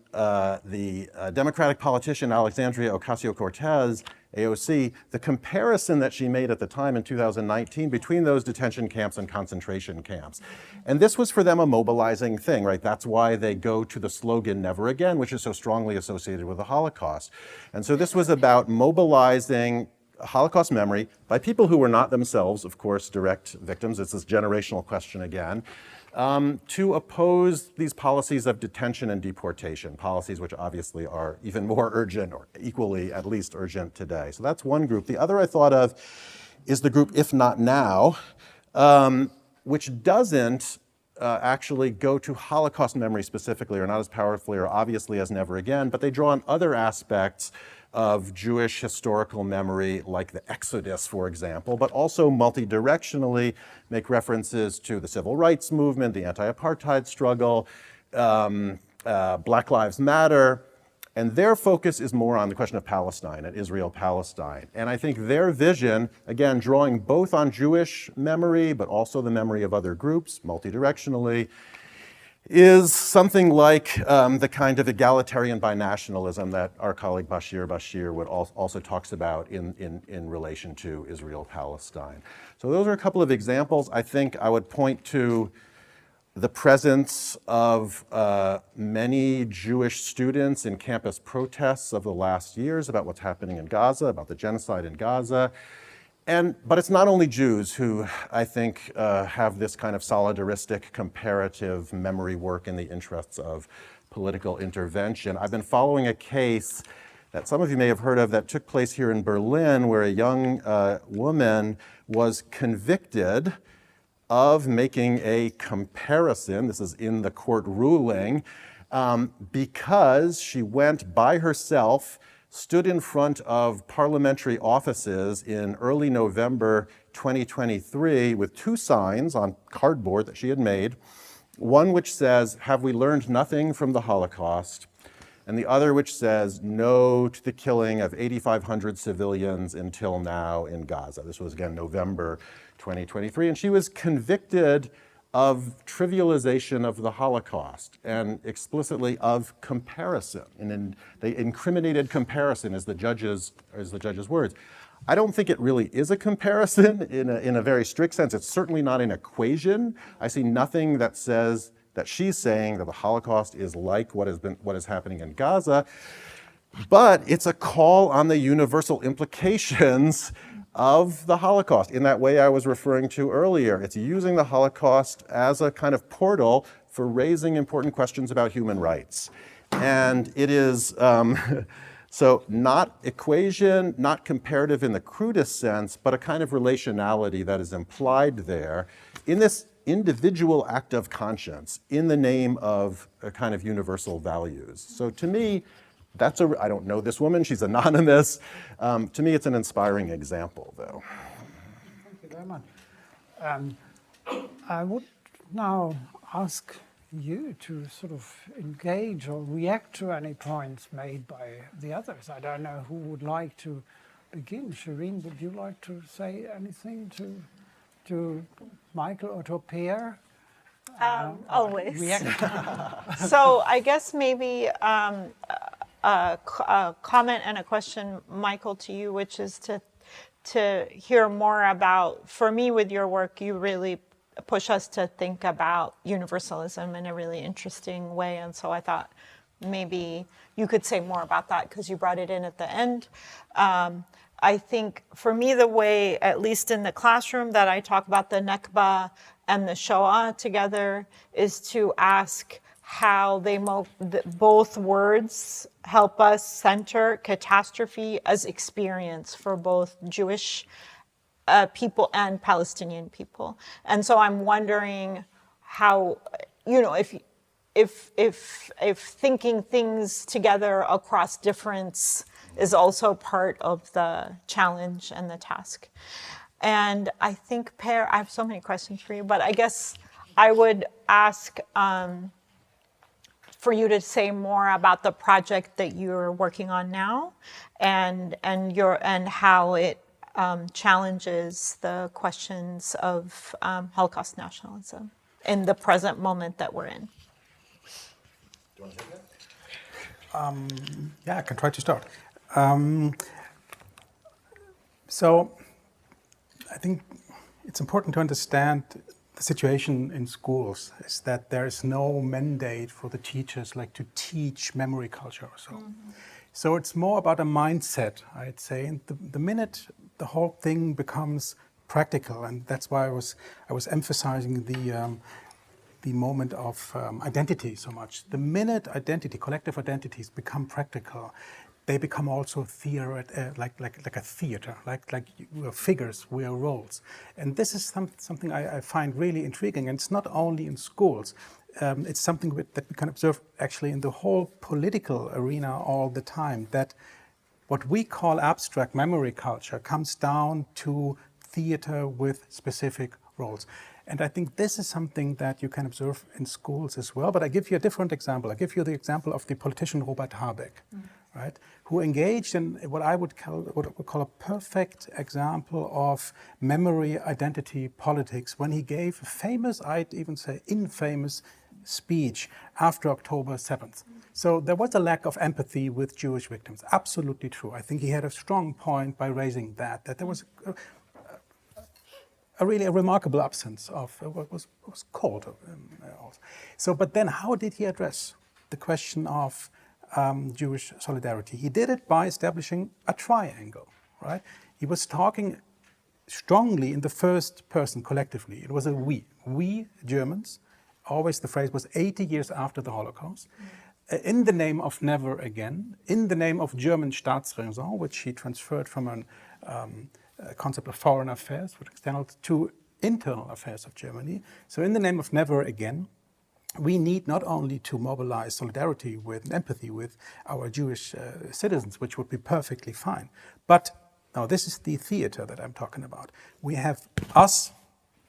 Democratic politician Alexandria Ocasio-Cortez, AOC, the comparison that she made at the time in 2019 between those detention camps and concentration camps. And this was for them a mobilizing thing, right? That's why they go to the slogan, Never Again, which is so strongly associated with the Holocaust. And so this was about mobilizing Holocaust memory by people who were not themselves, of course, direct victims. It's this generational question again. To oppose these policies of detention and deportation, policies which obviously are even more urgent or equally at least urgent today. So that's one group. The other I thought of is the group If Not Now, which doesn't actually go to Holocaust memory specifically, or not as powerfully or obviously as Never Again, but they draw on other aspects of Jewish historical memory, like the Exodus, for example, but also multi-directionally make references to the civil rights movement, the anti-apartheid struggle, Black Lives Matter, and their focus is more on the question of Palestine and Israel-Palestine. And I think their vision, again, drawing both on Jewish memory, but also the memory of other groups, multi-directionally, is something like the kind of egalitarian binationalism that our colleague Bashir would also talks about in relation to Israel-Palestine. So those are a couple of examples. I think I would point to the presence of many Jewish students in campus protests of the last years about what's happening in Gaza, about the genocide in Gaza. But it's not only Jews who, I think, have this kind of solidaristic comparative memory work in the interests of political intervention. I've been following a case that some of you may have heard of that took place here in Berlin, where a young woman was convicted of making a comparison, this is in the court ruling, because she went by herself, stood in front of parliamentary offices in early November 2023 with two signs on cardboard that she had made, one which says, "Have we learned nothing from the Holocaust?" and the other which says, "No to the killing of 8,500 civilians until now in Gaza." This was, again, November 2023. And she was convicted of trivialization of the Holocaust and explicitly of comparison. And they incriminated comparison as the judge's words. I don't think it really is a comparison in a very strict sense. It's certainly not an equation. I see nothing that says that she's saying that the Holocaust is like what is happening in Gaza, but it's a call on the universal implications of the Holocaust in that way I was referring to earlier. It's using the Holocaust as a kind of portal for raising important questions about human rights. And it is, so not equation, not comparative in the crudest sense, but a kind of relationality that is implied there in this individual act of conscience in the name of a kind of universal values. So to me, I don't know this woman, she's anonymous. To me, it's an inspiring example, though. Thank you very much. I would now ask you to sort of engage or react to any points made by the others. I don't know who would like to begin. Shireen, would you like to say anything to Michael or to Per? Always. React. So I guess maybe a comment and a question, Michael, to you, which is to hear more about, for me with your work, you really push us to think about universalism in a really interesting way. And so I thought maybe you could say more about that because you brought it in at the end. I think for me, the way, at least in the classroom, that I talk about the Nakba and the Shoah together is to ask how both words help us center catastrophe as experience for both Jewish people and Palestinian people. And so I'm wondering how, if thinking things together across difference is also part of the challenge and the task. And I think, Per, I have so many questions for you, but I guess I would ask for you to say more about the project that you're working on now and how it challenges the questions of Holocaust nationalism in the present moment that we're in. Do you want to take that? Yeah, I can try to start. So I think it's important to understand the situation in schools is that there is no mandate for the teachers like to teach memory culture or so. Mm-hmm. So it's more about a mindset, I'd say. And the minute the whole thing becomes practical, and that's why I was emphasizing the moment of identity so much. The minute collective identities become practical, they become also like a theater, like we are figures, we are roles. And this is something I find really intriguing. And it's not only in schools. It's something that we can observe actually in the whole political arena all the time, that what we call abstract memory culture comes down to theater with specific roles. And I think this is something that you can observe in schools as well. But I give you a different example. I give you the example of the politician Robert Habeck, right, who engaged in what I would call a perfect example of memory identity politics when he gave a famous, I'd even say infamous, speech after October 7th. So there was a lack of empathy with Jewish victims. Absolutely true. I think he had a strong point by raising that there was a really remarkable absence of what was called. So, but then how did he address the question of Jewish solidarity? He did it by establishing a triangle, right? He was talking strongly in the first person collectively. It was a we Germans. Always the phrase was 80 years after the Holocaust. In the name of never again, in the name of German Staatsräson, which he transferred from a concept of foreign affairs, which external to internal affairs of Germany. So in the name of never again, we need not only to mobilize solidarity with and empathy with our Jewish citizens, which would be perfectly fine, but now this is the theater that I'm talking about. We have us,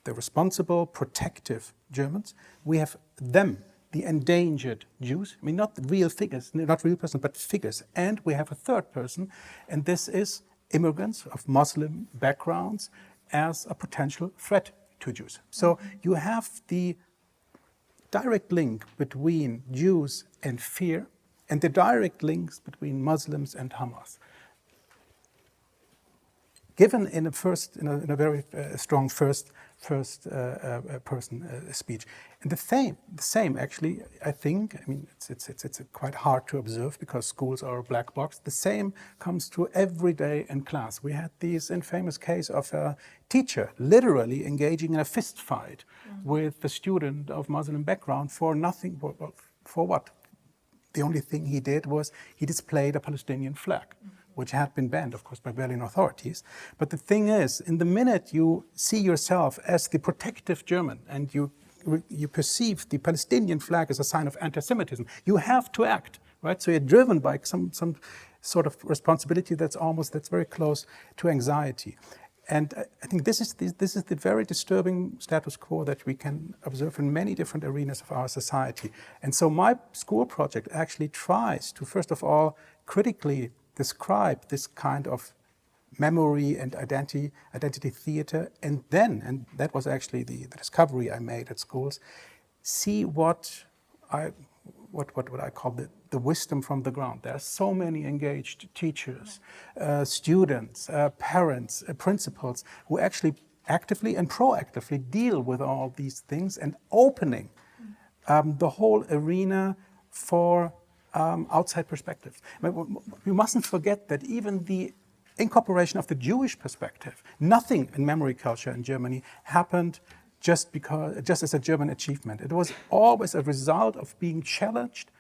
the responsible, protective Germans. We have them, the endangered Jews. I mean, not real figures, not real person, but figures. And we have a third person, and this is immigrants of Muslim backgrounds as a potential threat to Jews. So you have the direct link between Jews and fear, and the direct links between Muslims and Hamas. Given in a very strong first person speech, and the same actually, I think. I mean, it's quite hard to observe because schools are a black box. The same comes true every day in class. We had this infamous case of a teacher literally engaging in a fist fight with a student of Muslim background for nothing. For what? The only thing he did was he displayed a Palestinian flag, which had been banned, of course, by Berlin authorities. But the thing is, in the minute you see yourself as the protective German and you perceive the Palestinian flag as a sign of anti-Semitism, you have to act, right? So you're driven by some sort of responsibility that's very close to anxiety. And I think this is the very disturbing status quo that we can observe in many different arenas of our society. And so my school project actually tries to, first of all, critically describe this kind of memory and identity theater, and then, and that was actually the discovery I made at schools, see what I call the wisdom from the ground. There are so many engaged teachers, students, parents, principals who actually actively and proactively deal with all these things and opening the whole arena for outside perspectives. We mustn't forget that even the incorporation of the Jewish perspective, nothing in memory culture in Germany happened just as a German achievement. It was always a result of being challenged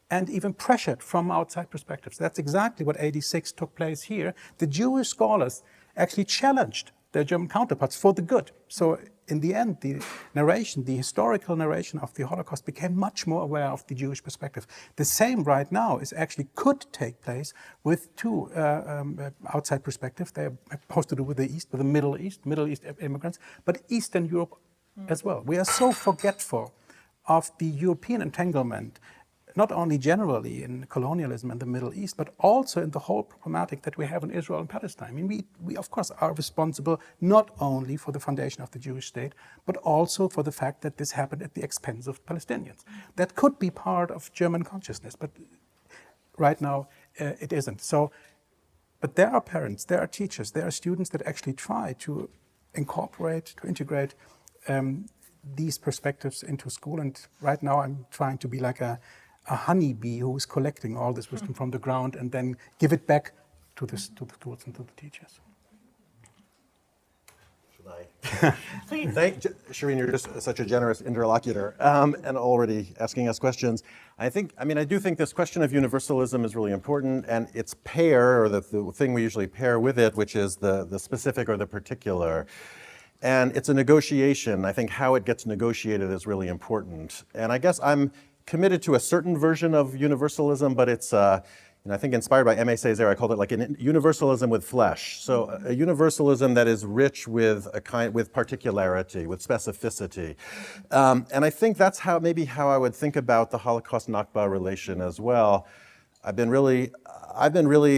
and even pressured from outside perspectives. That's exactly what 86 took place here. The Jewish scholars actually challenged their German counterparts for the good. So in the end, the historical narration of the Holocaust became much more aware of the Jewish perspective. The same right now could take place with two outside perspectives. They are supposed to do with the East, with the Middle East immigrants, but Eastern Europe as well. We are so forgetful of the European entanglement, not only generally in colonialism in the Middle East, but also in the whole problematic that we have in Israel and Palestine. I mean, we of course are responsible not only for the foundation of the Jewish state, but also for the fact that this happened at the expense of Palestinians. That could be part of German consciousness, but right now it isn't. So, but there are parents, there are teachers, there are students that actually try to incorporate, to integrate these perspectives into school. And right now I'm trying to be like a honeybee who is collecting all this wisdom from the ground and then give it back to the schools and to the teachers. Should I? Shireen, you're just such a generous interlocutor and already asking us questions. I do think this question of universalism is really important, and its pair, or the thing we usually pair with it, which is the specific or the particular. And it's a negotiation. I think how it gets negotiated is really important. And I guess I'm committed to a certain version of universalism, but it's, I think inspired by Aimé Césaire, I called it like a universalism with flesh. So a universalism that is rich with with particularity, with specificity. And I think that's how I would think about the Holocaust-Nakba relation as well. I've been really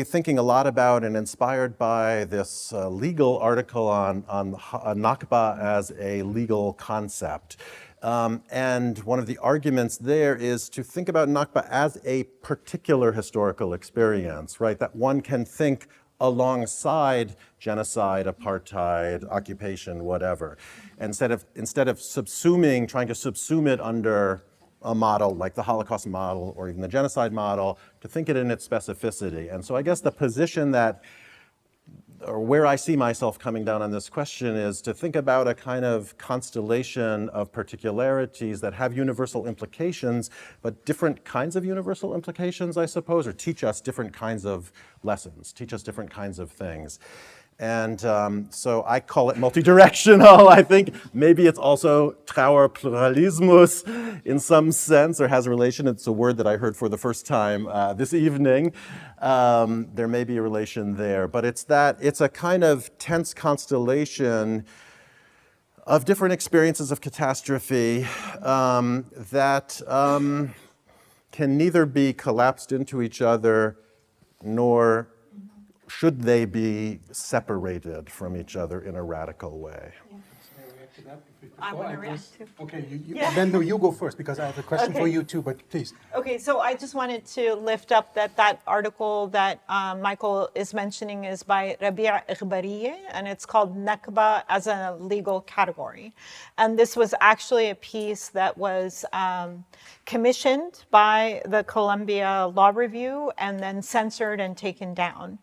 thinking a lot about and inspired by this legal article on Nakba as a legal concept. And one of the arguments there is to think about Nakba as a particular historical experience, right? That one can think alongside genocide, apartheid, occupation, whatever. Instead of trying to subsume it under a model like the Holocaust model or even the genocide model, to think it in its specificity. And so I guess the position or where I see myself coming down on this question is to think about a kind of constellation of particularities that have universal implications, but different kinds of universal implications, I suppose, or teach us different kinds of lessons, teach us different kinds of things. And so I call it multidirectional. I think maybe it's also Trauerpluralismus in some sense, or has a relation. It's a word that I heard for the first time this evening. There may be a relation there, but it's a kind of tense constellation of different experiences of catastrophe that can neither be collapsed into each other nor should they be separated from each other in a radical way. I want to react to. Okay, Yeah. then no, you go first because I have a question for Okay. you too. But please. Okay, so I just wanted to lift up that article that Michael is mentioning is by Rabia Ighbarieh, and it's called Nakba as a legal category. And this was actually a piece that was commissioned by the Columbia Law Review and then censored and taken down.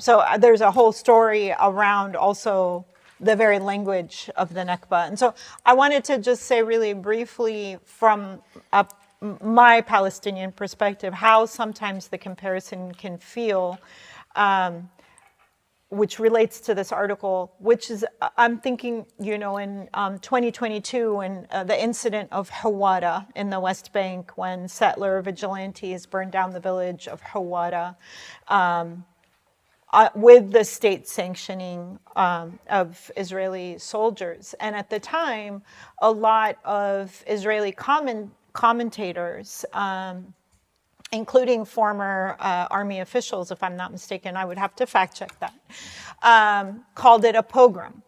So there's a whole story around also the very language of the Nakba. And so I wanted to just say really briefly from my Palestinian perspective, how sometimes the comparison can feel, which relates to this article, which is, I'm thinking, you know, in 2022, when the incident of Hawara in the West Bank, when settler vigilantes burned down the village of Hawara, with the state sanctioning of Israeli soldiers. And at the time, a lot of Israeli commentators, including former army officials, if I'm not mistaken, I would have to fact check that, called it a pogrom.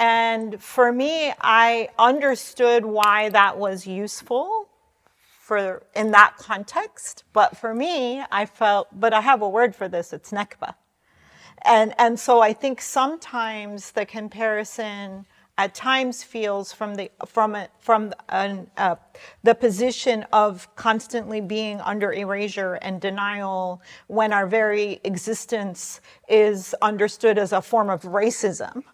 And for me, I understood why that was useful in that context, but for me, I felt, but I have a word for this, it's Nakba. And so I think sometimes the comparison at times feels from the position of constantly being under erasure and denial when our very existence is understood as a form of racism.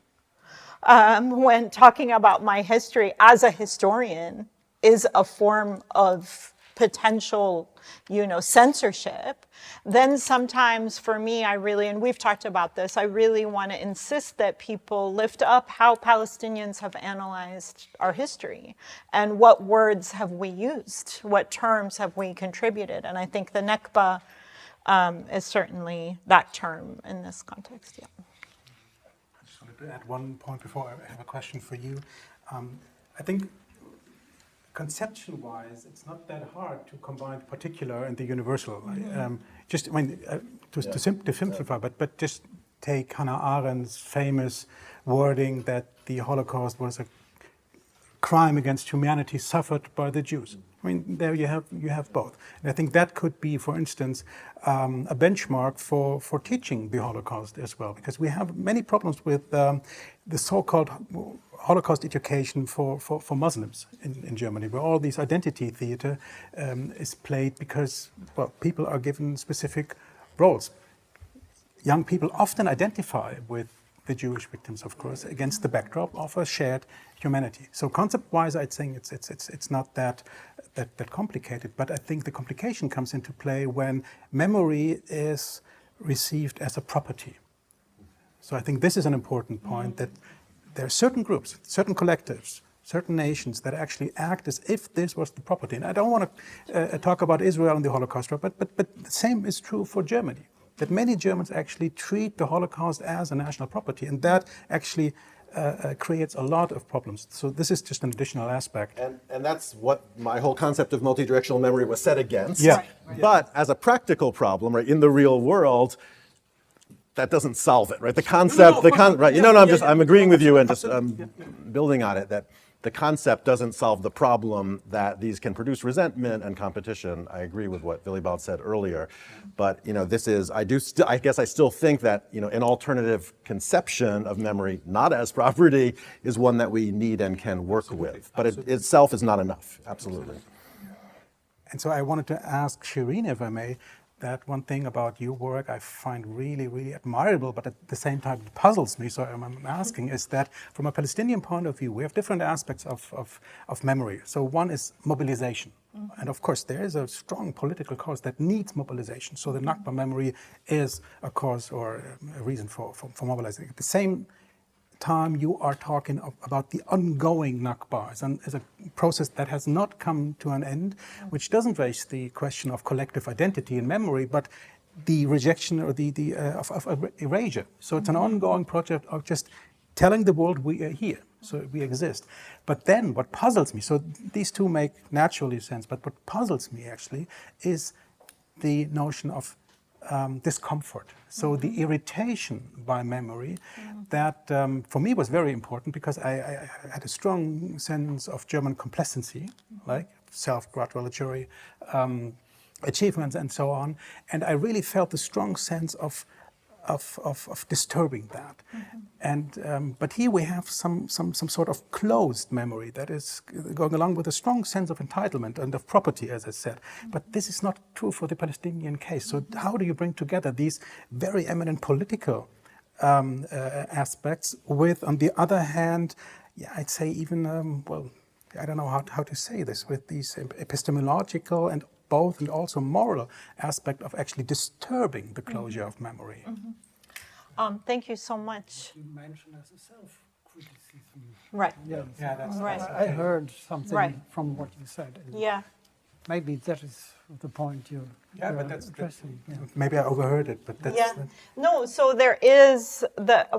When talking about my history as a historian is a form of potential, you know, censorship, then sometimes for me, I really, and we've talked about this, I really want to insist that people lift up how Palestinians have analyzed our history and what words have we used, what terms have we contributed. And I think the Nakba is certainly that term in this context, yeah. I just wanted to add one point before I have a question for you. I think conception-wise, it's not that hard to combine the particular and the universal. To simplify, but just take Hannah Arendt's famous wording that the Holocaust was a crime against humanity suffered by the Jews. I mean, there you have both. And I think that could be, for instance, a benchmark for teaching the Holocaust as well, because we have many problems with the so-called Holocaust education for Muslims in Germany, where all these identity theater is played because, well, people are given specific roles. Young people often identify with the Jewish victims, of course, against the backdrop of a shared humanity. So concept-wise, I'd say it's not that complicated, but I think the complication comes into play when memory is received as a property. So I think this is an important point, that there are certain groups, certain collectives, certain nations that actually act as if this was the property. And I don't want to talk about Israel and the Holocaust, but the same is true for Germany, that many Germans actually treat the Holocaust as a national property, and that actually creates a lot of problems. So this is just an additional aspect. And that's what my whole concept of multidirectional memory was set against. Yeah. Right. But as a practical problem, right, in the real world, that doesn't solve it, right? The concept, right? Yeah, No, yeah, I'm agreeing with you and just absolutely. building on it, that the concept doesn't solve the problem that these can produce resentment and competition. I agree with what Willibald said earlier, but you know, this is, I guess I still think that, you know, an alternative conception of memory, not as property, is one that we need and can work with, but it itself is not enough. Absolutely. And so I wanted to ask Shireen, if I may, that one thing about your work I find really, really admirable, but at the same time it puzzles me, so I'm asking, is that from a Palestinian point of view, we have different aspects of memory. So one is mobilization. Mm-hmm. And of course, there is a strong political cause that needs mobilization. So the Nakba memory is a cause or a reason for mobilizing. At the same time, you are talking about the ongoing Nakba as a process that has not come to an end, which doesn't raise the question of collective identity and memory, but the rejection or of erasure. So it's an ongoing project of just telling the world we are here, so we exist. But then what puzzles me, so these two make naturally sense, but what puzzles me actually is the notion of discomfort. So the irritation by memory, that for me was very important, because I had a strong sense of German complacency, like self-gratulatory achievements and so on, and I really felt a strong sense of disturbing that. And but here we have some sort of closed memory that is going along with a strong sense of entitlement and of property, as I said. But this is not true for the Palestinian case. So how do you bring together these very eminent political aspects with, on the other hand, yeah, I'd say even, well, I don't know how to say this, with these epistemological and both and also moral aspect of actually disturbing the closure of memory. Thank you so much. You mentioned as a self-criticism. Right. Yes. Yeah, that's Right. I heard something Right. from what you said. And Yeah. maybe that is the point you're addressing. Yeah. Maybe I overheard it, but that's... Yeah. No, so there is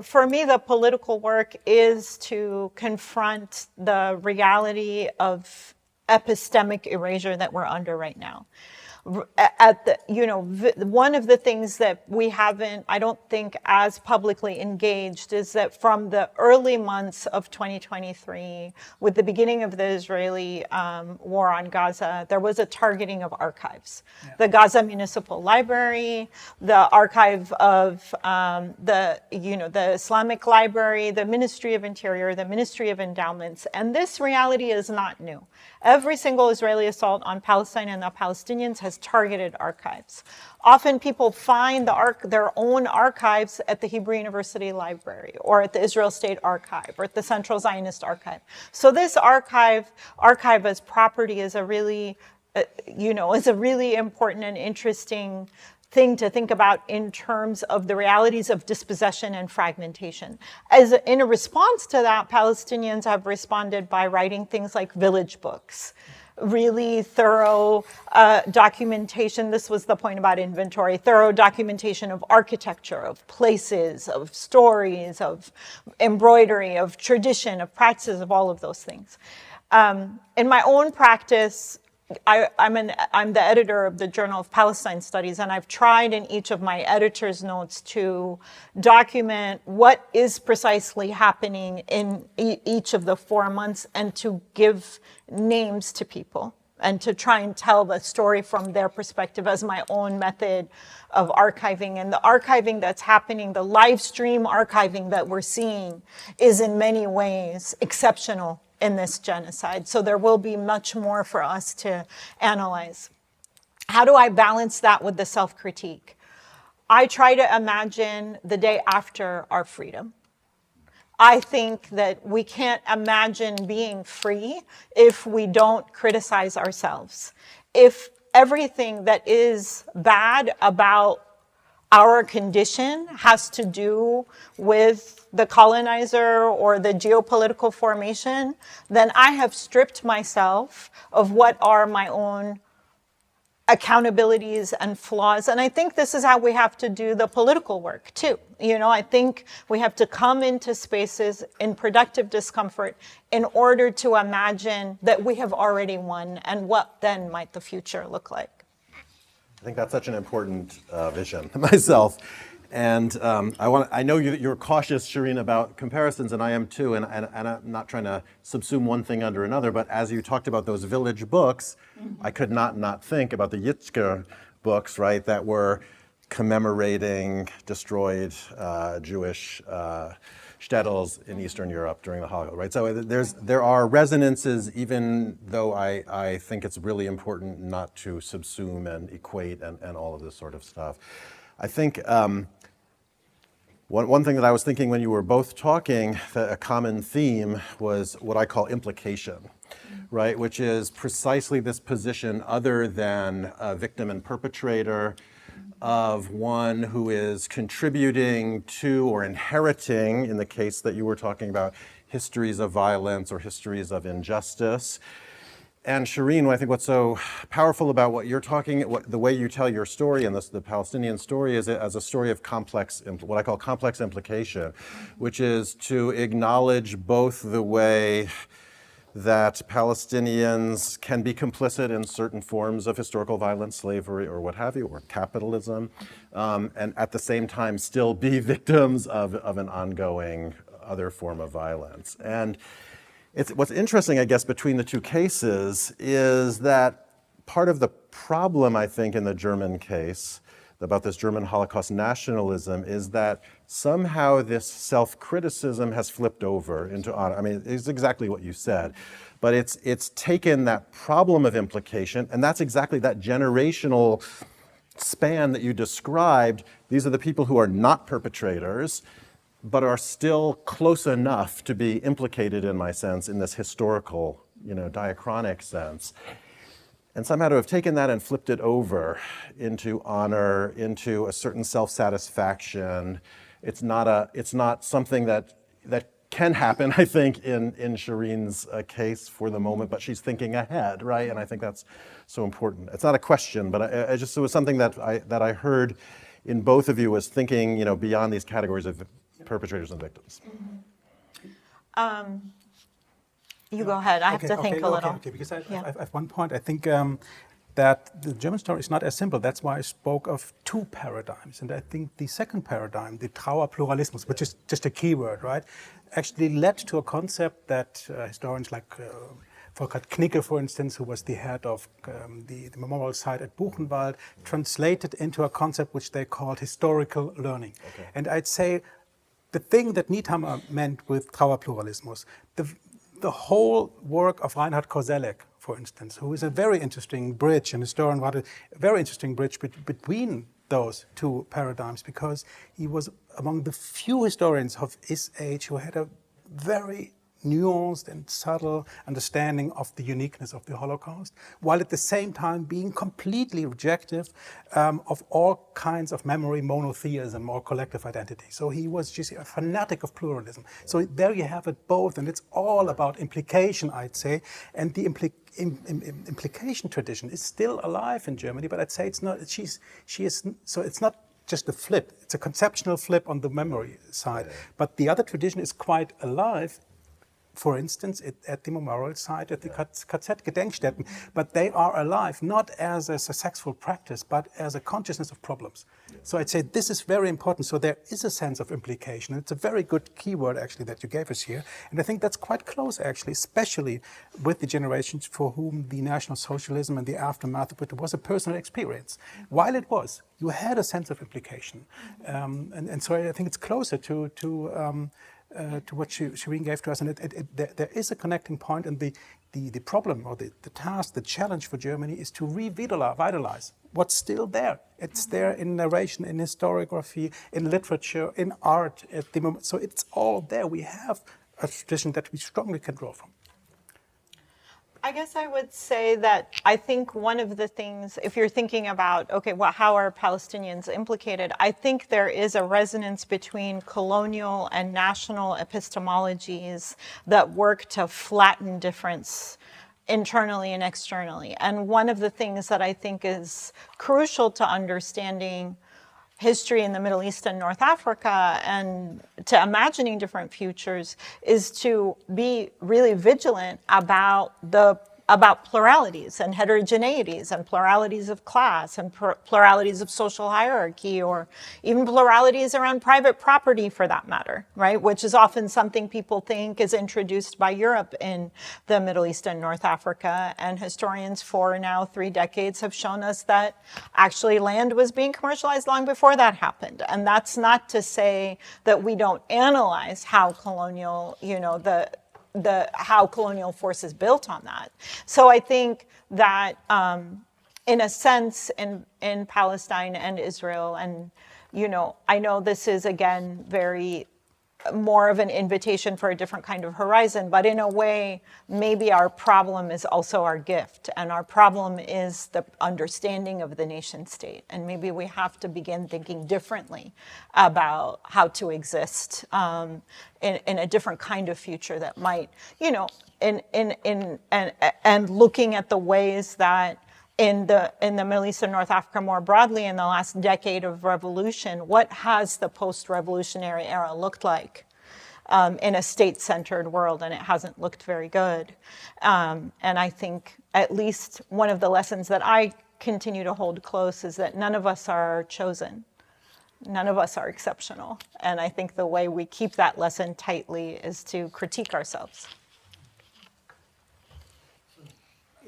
for me, the political work is to confront the reality of epistemic erasure that we're under right now. At the, one of the things that we haven't, I don't think, as publicly engaged is that from the early months of 2023, with the beginning of the Israeli war on Gaza, there was a targeting of archives. Yeah. The Gaza Municipal Library, the archive of the Islamic Library, the Ministry of Interior, the Ministry of Endowments, and this reality is not new. Every single Israeli assault on Palestine and the Palestinians has targeted archives. Often people find their own archives at the Hebrew University Library or at the Israel State Archive or at the Central Zionist Archive. So this archive as property is a really, is a really important and interesting thing to think about in terms of the realities of dispossession and fragmentation. In a response to that, Palestinians have responded by writing things like village books, really thorough documentation. This was the point about inventory, thorough documentation of architecture, of places, of stories, of embroidery, of tradition, of practices, of all of those things. In my own practice, I'm the editor of the Journal of Palestine Studies, and I've tried in each of my editor's notes to document what is precisely happening in each of the 4 months and to give names to people and to try and tell the story from their perspective as my own method of archiving. And the archiving that's happening, the live stream archiving that we're seeing, is in many ways exceptional in this genocide. So there will be much more for us to analyze. How do I balance that with the self-critique? I try to imagine the day after our freedom. I think that we can't imagine being free if we don't criticize ourselves. If everything that is bad about our condition has to do with the colonizer or the geopolitical formation, then I have stripped myself of what are my own accountabilities and flaws. And I think this is how we have to do the political work too. I think we have to come into spaces in productive discomfort in order to imagine that we have already won, and what then might the future look like. I think that's such an important vision myself. And I know you're cautious, Shireen, about comparisons, and I am too, and I'm not trying to subsume one thing under another, but as you talked about those village books, I could not think about the Yitzhak books, right, that were commemorating destroyed Jewish shtetls in Eastern Europe during the Holocaust, right? So there are resonances, even though I think it's really important not to subsume and equate and all of this sort of stuff. I think one thing that I was thinking when you were both talking, that a common theme was what I call implication, right? Which is precisely this position other than a victim and perpetrator, of one who is contributing to or inheriting, in the case that you were talking about, histories of violence or histories of injustice. And Shireen, I think what's so powerful about what you're talking, the way you tell your story and the Palestinian story is as a story of what I call complex implication, which is to acknowledge both the way that Palestinians can be complicit in certain forms of historical violence, slavery, or what have you, or capitalism, and at the same time still be victims of an ongoing other form of violence. And what's interesting, I guess, between the two cases is that part of the problem, I think, in the German case about this German Holocaust nationalism is that somehow this self-criticism has flipped over into honor. I mean, it's exactly what you said, but it's taken that problem of implication, and that's exactly that generational span that you described. These are the people who are not perpetrators, but are still close enough to be implicated, in my sense, in this historical, diachronic sense. And somehow to have taken that and flipped it over into honor, into a certain self-satisfaction, it's not something that can happen, I think, in Shireen's case for the moment, but she's thinking ahead, right? And I think that's so important. It's not a question, but it was something that I heard in both of you as thinking, beyond these categories of perpetrators and victims. You go ahead. I have to think a little. Okay, because at one point I think that the German story is not as simple. That's why I spoke of two paradigms. And I think the second paradigm, the Trauerpluralismus, which is just a key word, right, actually led to a concept that historians like Volker Knicke, for instance, who was the head of the memorial site at Buchenwald, translated into a concept which they called historical learning. Okay. And I'd say the thing that Niethammer meant with Trauerpluralismus, the whole work of Reinhard Koselleck, for instance, who is a very interesting bridge, an historian, a very interesting bridge between those two paradigms, because he was among the few historians of his age who had a very nuanced and subtle understanding of the uniqueness of the Holocaust, while at the same time being completely rejective of all kinds of memory monotheism or collective identity. So he was just a fanatic of pluralism. So there you have it both, and it's all about implication, I'd say, and the implication tradition is still alive in Germany, but I'd say it's not. So it's not just a flip. It's a conceptual flip on the memory side, but the other tradition is quite alive. For instance, at the memorial site, at the KZ-Gedenkstätten, but they are alive, not as a successful practice, but as a consciousness of problems. So I'd say this is very important. So there is a sense of implication. It's a very good keyword, actually, that you gave us here. And I think that's quite close, actually, especially with the generations for whom the National Socialism and the aftermath of it was a personal experience. While it was, you had a sense of implication. And so I think it's closer to what Shireen gave to us, and there is a connecting point, and the problem or the task, the challenge for Germany is to revitalize what's still there. It's there in narration, in historiography, in literature, in art at the moment. So it's all there. We have a tradition that we strongly can draw from. I guess I would say that I think one of the things, if you're thinking about, okay, well, how are Palestinians implicated? I think there is a resonance between colonial and national epistemologies that work to flatten difference internally and externally. And one of the things that I think is crucial to understanding history in the Middle East and North Africa and to imagining different futures is to be really vigilant about pluralities and heterogeneities and pluralities of class and pluralities of social hierarchy, or even pluralities around private property for that matter, right? Which is often something people think is introduced by Europe in the Middle East and North Africa. And historians for now 3 decades have shown us that actually land was being commercialized long before that happened. And that's not to say that we don't analyze how colonial, how colonial forces built on that. So I think that in a sense in Palestine and Israel, and I know this is again very more of an invitation for a different kind of horizon, but in a way, maybe our problem is also our gift, and our problem is the understanding of the nation state. And maybe we have to begin thinking differently about how to exist in a different kind of future that might, and looking at the ways that in the Middle East and North Africa more broadly in the last decade of revolution, what has the post-revolutionary era looked like? in a state-centered world, and it hasn't looked very good. And I think at least one of the lessons that I continue to hold close is that none of us are chosen. None of us are exceptional. And I think the way we keep that lesson tightly is to critique ourselves.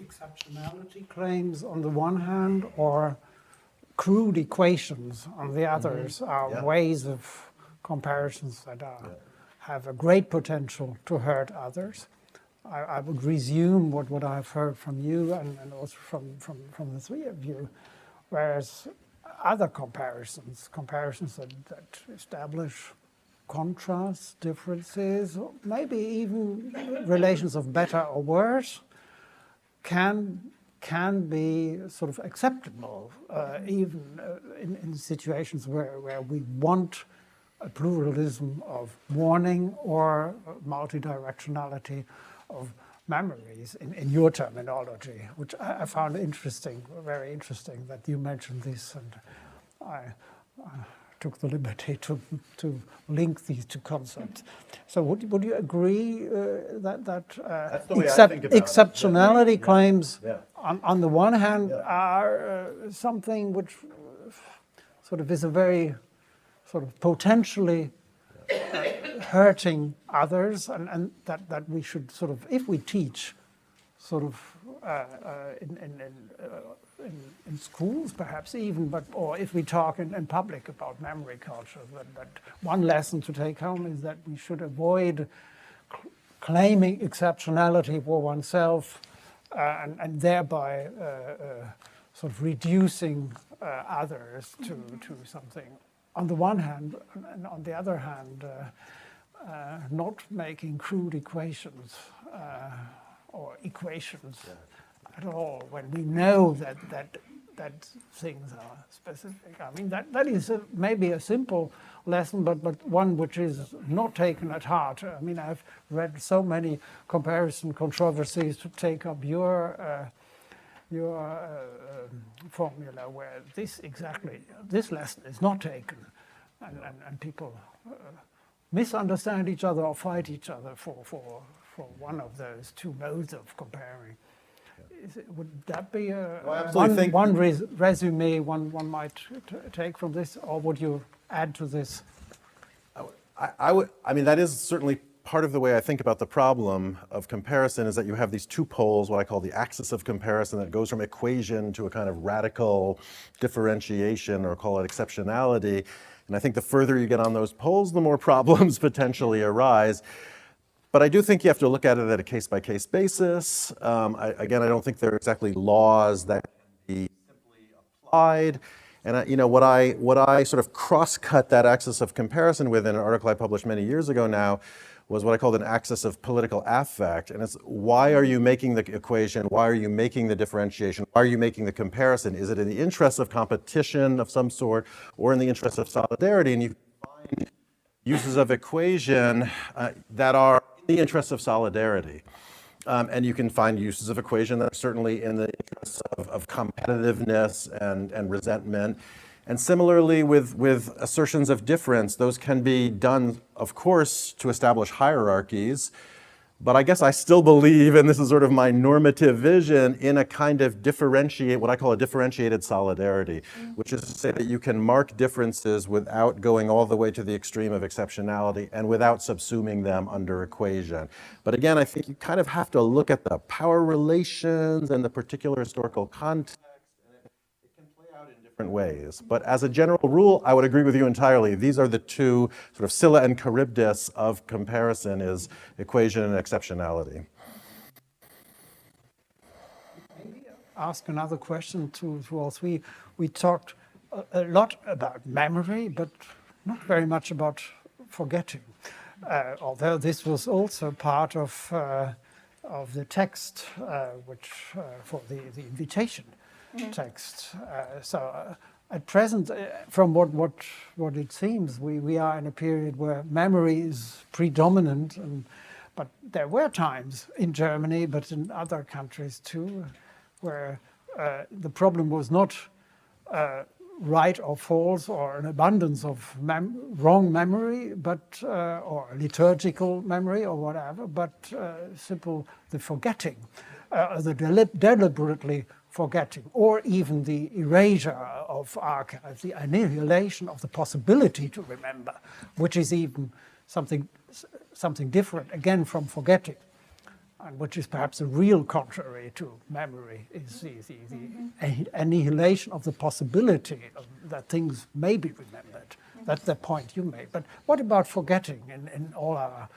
Exceptionality claims on the one hand, or crude equations on the others, are ways of comparisons that have a great potential to hurt others. I would resume what I've heard from you and also from the three of you, whereas other comparisons that establish contrasts, differences, or maybe even relations of better or worse, can be sort of acceptable, even in situations where we want a pluralism of warning or multidirectionality of memories, in your terminology, which I found interesting, very interesting that you mentioned this, and I took the liberty to link these two concepts. So would you agree that exceptionality claims on the one hand are something which sort of is a very sort of potentially hurting others, and that we should sort of, if we teach sort of in schools perhaps even, or if we talk in public about memory culture, that one lesson to take home is that we should avoid claiming exceptionality for oneself and thereby sort of reducing others to something on the one hand, and on the other hand not making crude equations or equations at all, when we know that things are specific. I mean, that is maybe a simple lesson, but one which is not taken at heart. I mean, I've read so many comparison controversies to take up your formula, where this lesson is not taken, and people misunderstand each other or fight each other for one of those two modes of comparing. Would that be one resume one might take from this, or would you add to this? I would. I mean, that is certainly part of the way I think about the problem of comparison, is that you have these two poles, what I call the axis of comparison, that goes from equation to a kind of radical differentiation, or call it exceptionality. And I think the further you get on those poles, the more problems potentially arise. But I do think you have to look at it at a case-by-case basis. Again, I don't think there are exactly laws that can be simply applied. And what I sort of cross-cut that axis of comparison with in an article I published many years ago now was what I called an axis of political affect. And it's, why are you making the equation? Why are you making the differentiation? Why are you making the comparison? Is it in the interest of competition of some sort, or in the interest of solidarity? And you find uses of equation that are in the interest of solidarity. And you can find uses of equation that are certainly in the interest of competitiveness and resentment. And similarly with assertions of difference, those can be done, of course, to establish hierarchies. But I guess I still believe, and this is sort of my normative vision, in a kind of what I call a differentiated solidarity, which is to say that you can mark differences without going all the way to the extreme of exceptionality and without subsuming them under equation. But again, I think you kind of have to look at the power relations and the particular historical context. Different ways. But as a general rule, I would agree with you entirely. These are the two sort of Scylla and Charybdis of comparison, is equation and exceptionality. Maybe ask another question to all three. We talked a lot about memory, but not very much about forgetting. Although this was also part of the text, which for the invitation. Text. So at present, from what it seems, we are in a period where memory is predominant, but there were times in Germany, but in other countries too, where the problem was not right or false or an abundance of wrong memory, but or liturgical memory or whatever, but simple the forgetting, the deliberately forgetting, or even the erasure of archives, the annihilation of the possibility to remember, which is even something different again from forgetting, and which is perhaps a real contrary to memory, is the annihilation of the possibility that things may be remembered. That's the point you made. But what about forgetting in all our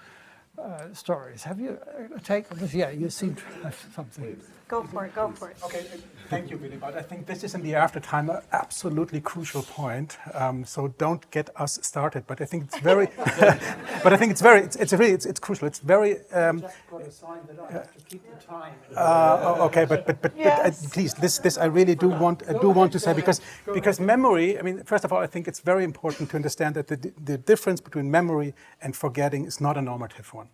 stories? Have you a take on this? Yeah, you seem to have something. Go for it, go for it. Okay, thank you, Billy. But I think this is in the aftertime an absolutely crucial point. So don't get us started. But I think it's very, but I think it's very, it's crucial. It's very. Just got a sign that I have to keep the time. Okay, but Yes. please, this I really do want to say because memory. I mean, first of all, I think it's very important to understand that the difference between memory and forgetting is not a normative one.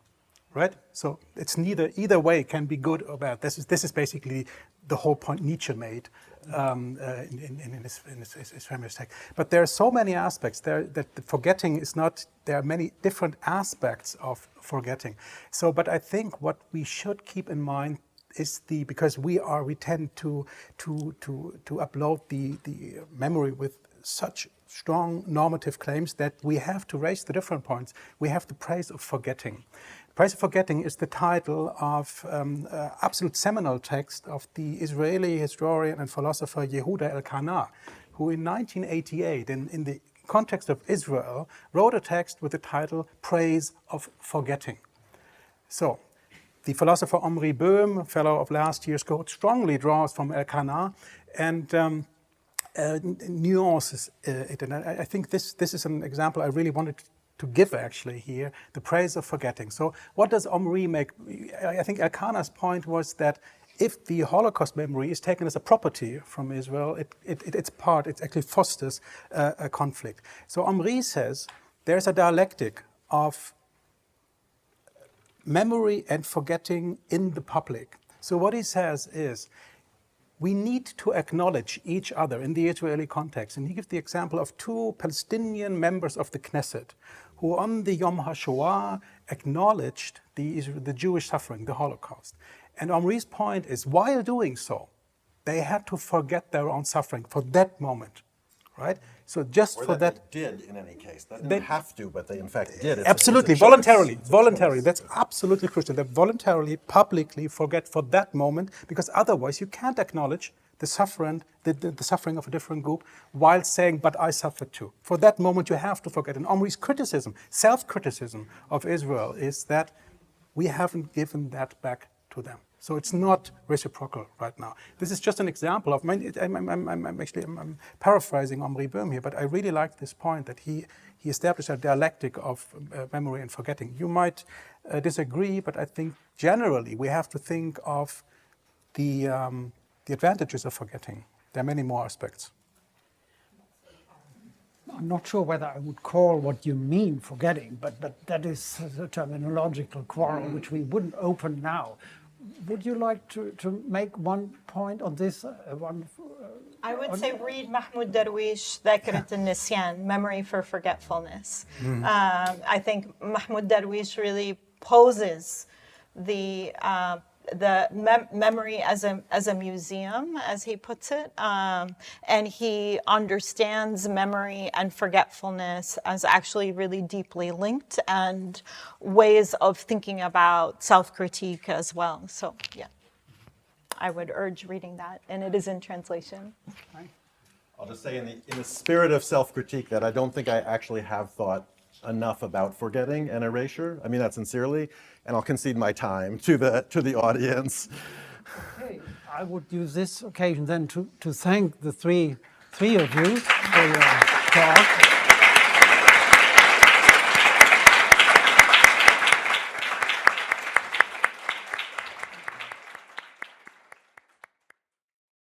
Right, so it's either way can be good or bad. This is basically the whole point Nietzsche made in his feminist text. But there are so many aspects there that the forgetting is not. There are many different aspects of forgetting. So, but I think what we should keep in mind is because we tend to upload the memory with such strong normative claims that we have to raise the different points. We have the praise of forgetting. Praise of Forgetting is the title of absolute seminal text of the Israeli historian and philosopher Yehuda Elkanah, who in 1988, in the context of Israel, wrote a text with the title Praise of Forgetting. So, the philosopher Omri Böhm, fellow of last year's cohort, strongly draws from Elkanah and nuances it. And I think this is an example I really wanted to give actually here, the praise of forgetting. So what does Omri make? I think Elkanah's point was that if the Holocaust memory is taken as a property from Israel, it actually fosters a conflict. So Omri says there's a dialectic of memory and forgetting in the public. So what he says is, we need to acknowledge each other in the Israeli context. And he gives the example of two Palestinian members of the Knesset who on the Yom HaShoah acknowledged the Jewish suffering, the Holocaust. And Omri's point is, while doing so, they had to forget their own suffering for that moment, right? So just Or for that. They did in any case. They didn't have to, but they in fact did. Absolutely, it's a voluntarily. choice. Voluntarily, that's absolutely crucial. They voluntarily, publicly forget for that moment, because otherwise you can't acknowledge the suffering of a different group while saying, but I suffered too. For that moment you have to forget. And Omri's criticism, self-criticism of Israel is that we haven't given that back to them. So it's not reciprocal right now. This is just an example of, I'm paraphrasing Omri Böhm here, but I really like this point that he established a dialectic of memory and forgetting. You might disagree, but I think generally we have to think of the advantages of forgetting. There are many more aspects. I'm not sure whether I would call what you mean forgetting, but that is a terminological quarrel which we wouldn't open now. Would you like to make one point on this? I would say read Mahmoud Darwish, Dhakrat al-Nisyan, Memory for Forgetfulness. I think Mahmoud Darwish really poses the memory as a museum, as he puts it, and he understands memory and forgetfulness as actually really deeply linked and ways of thinking about self-critique as well. So, yeah, I would urge reading that, and it is in translation. I'll just say in the spirit of self-critique that I don't think I actually have thought enough about forgetting and erasure. I mean that sincerely, and I'll concede my time to the audience. Okay, I would use this occasion then to thank the three of you for your talk.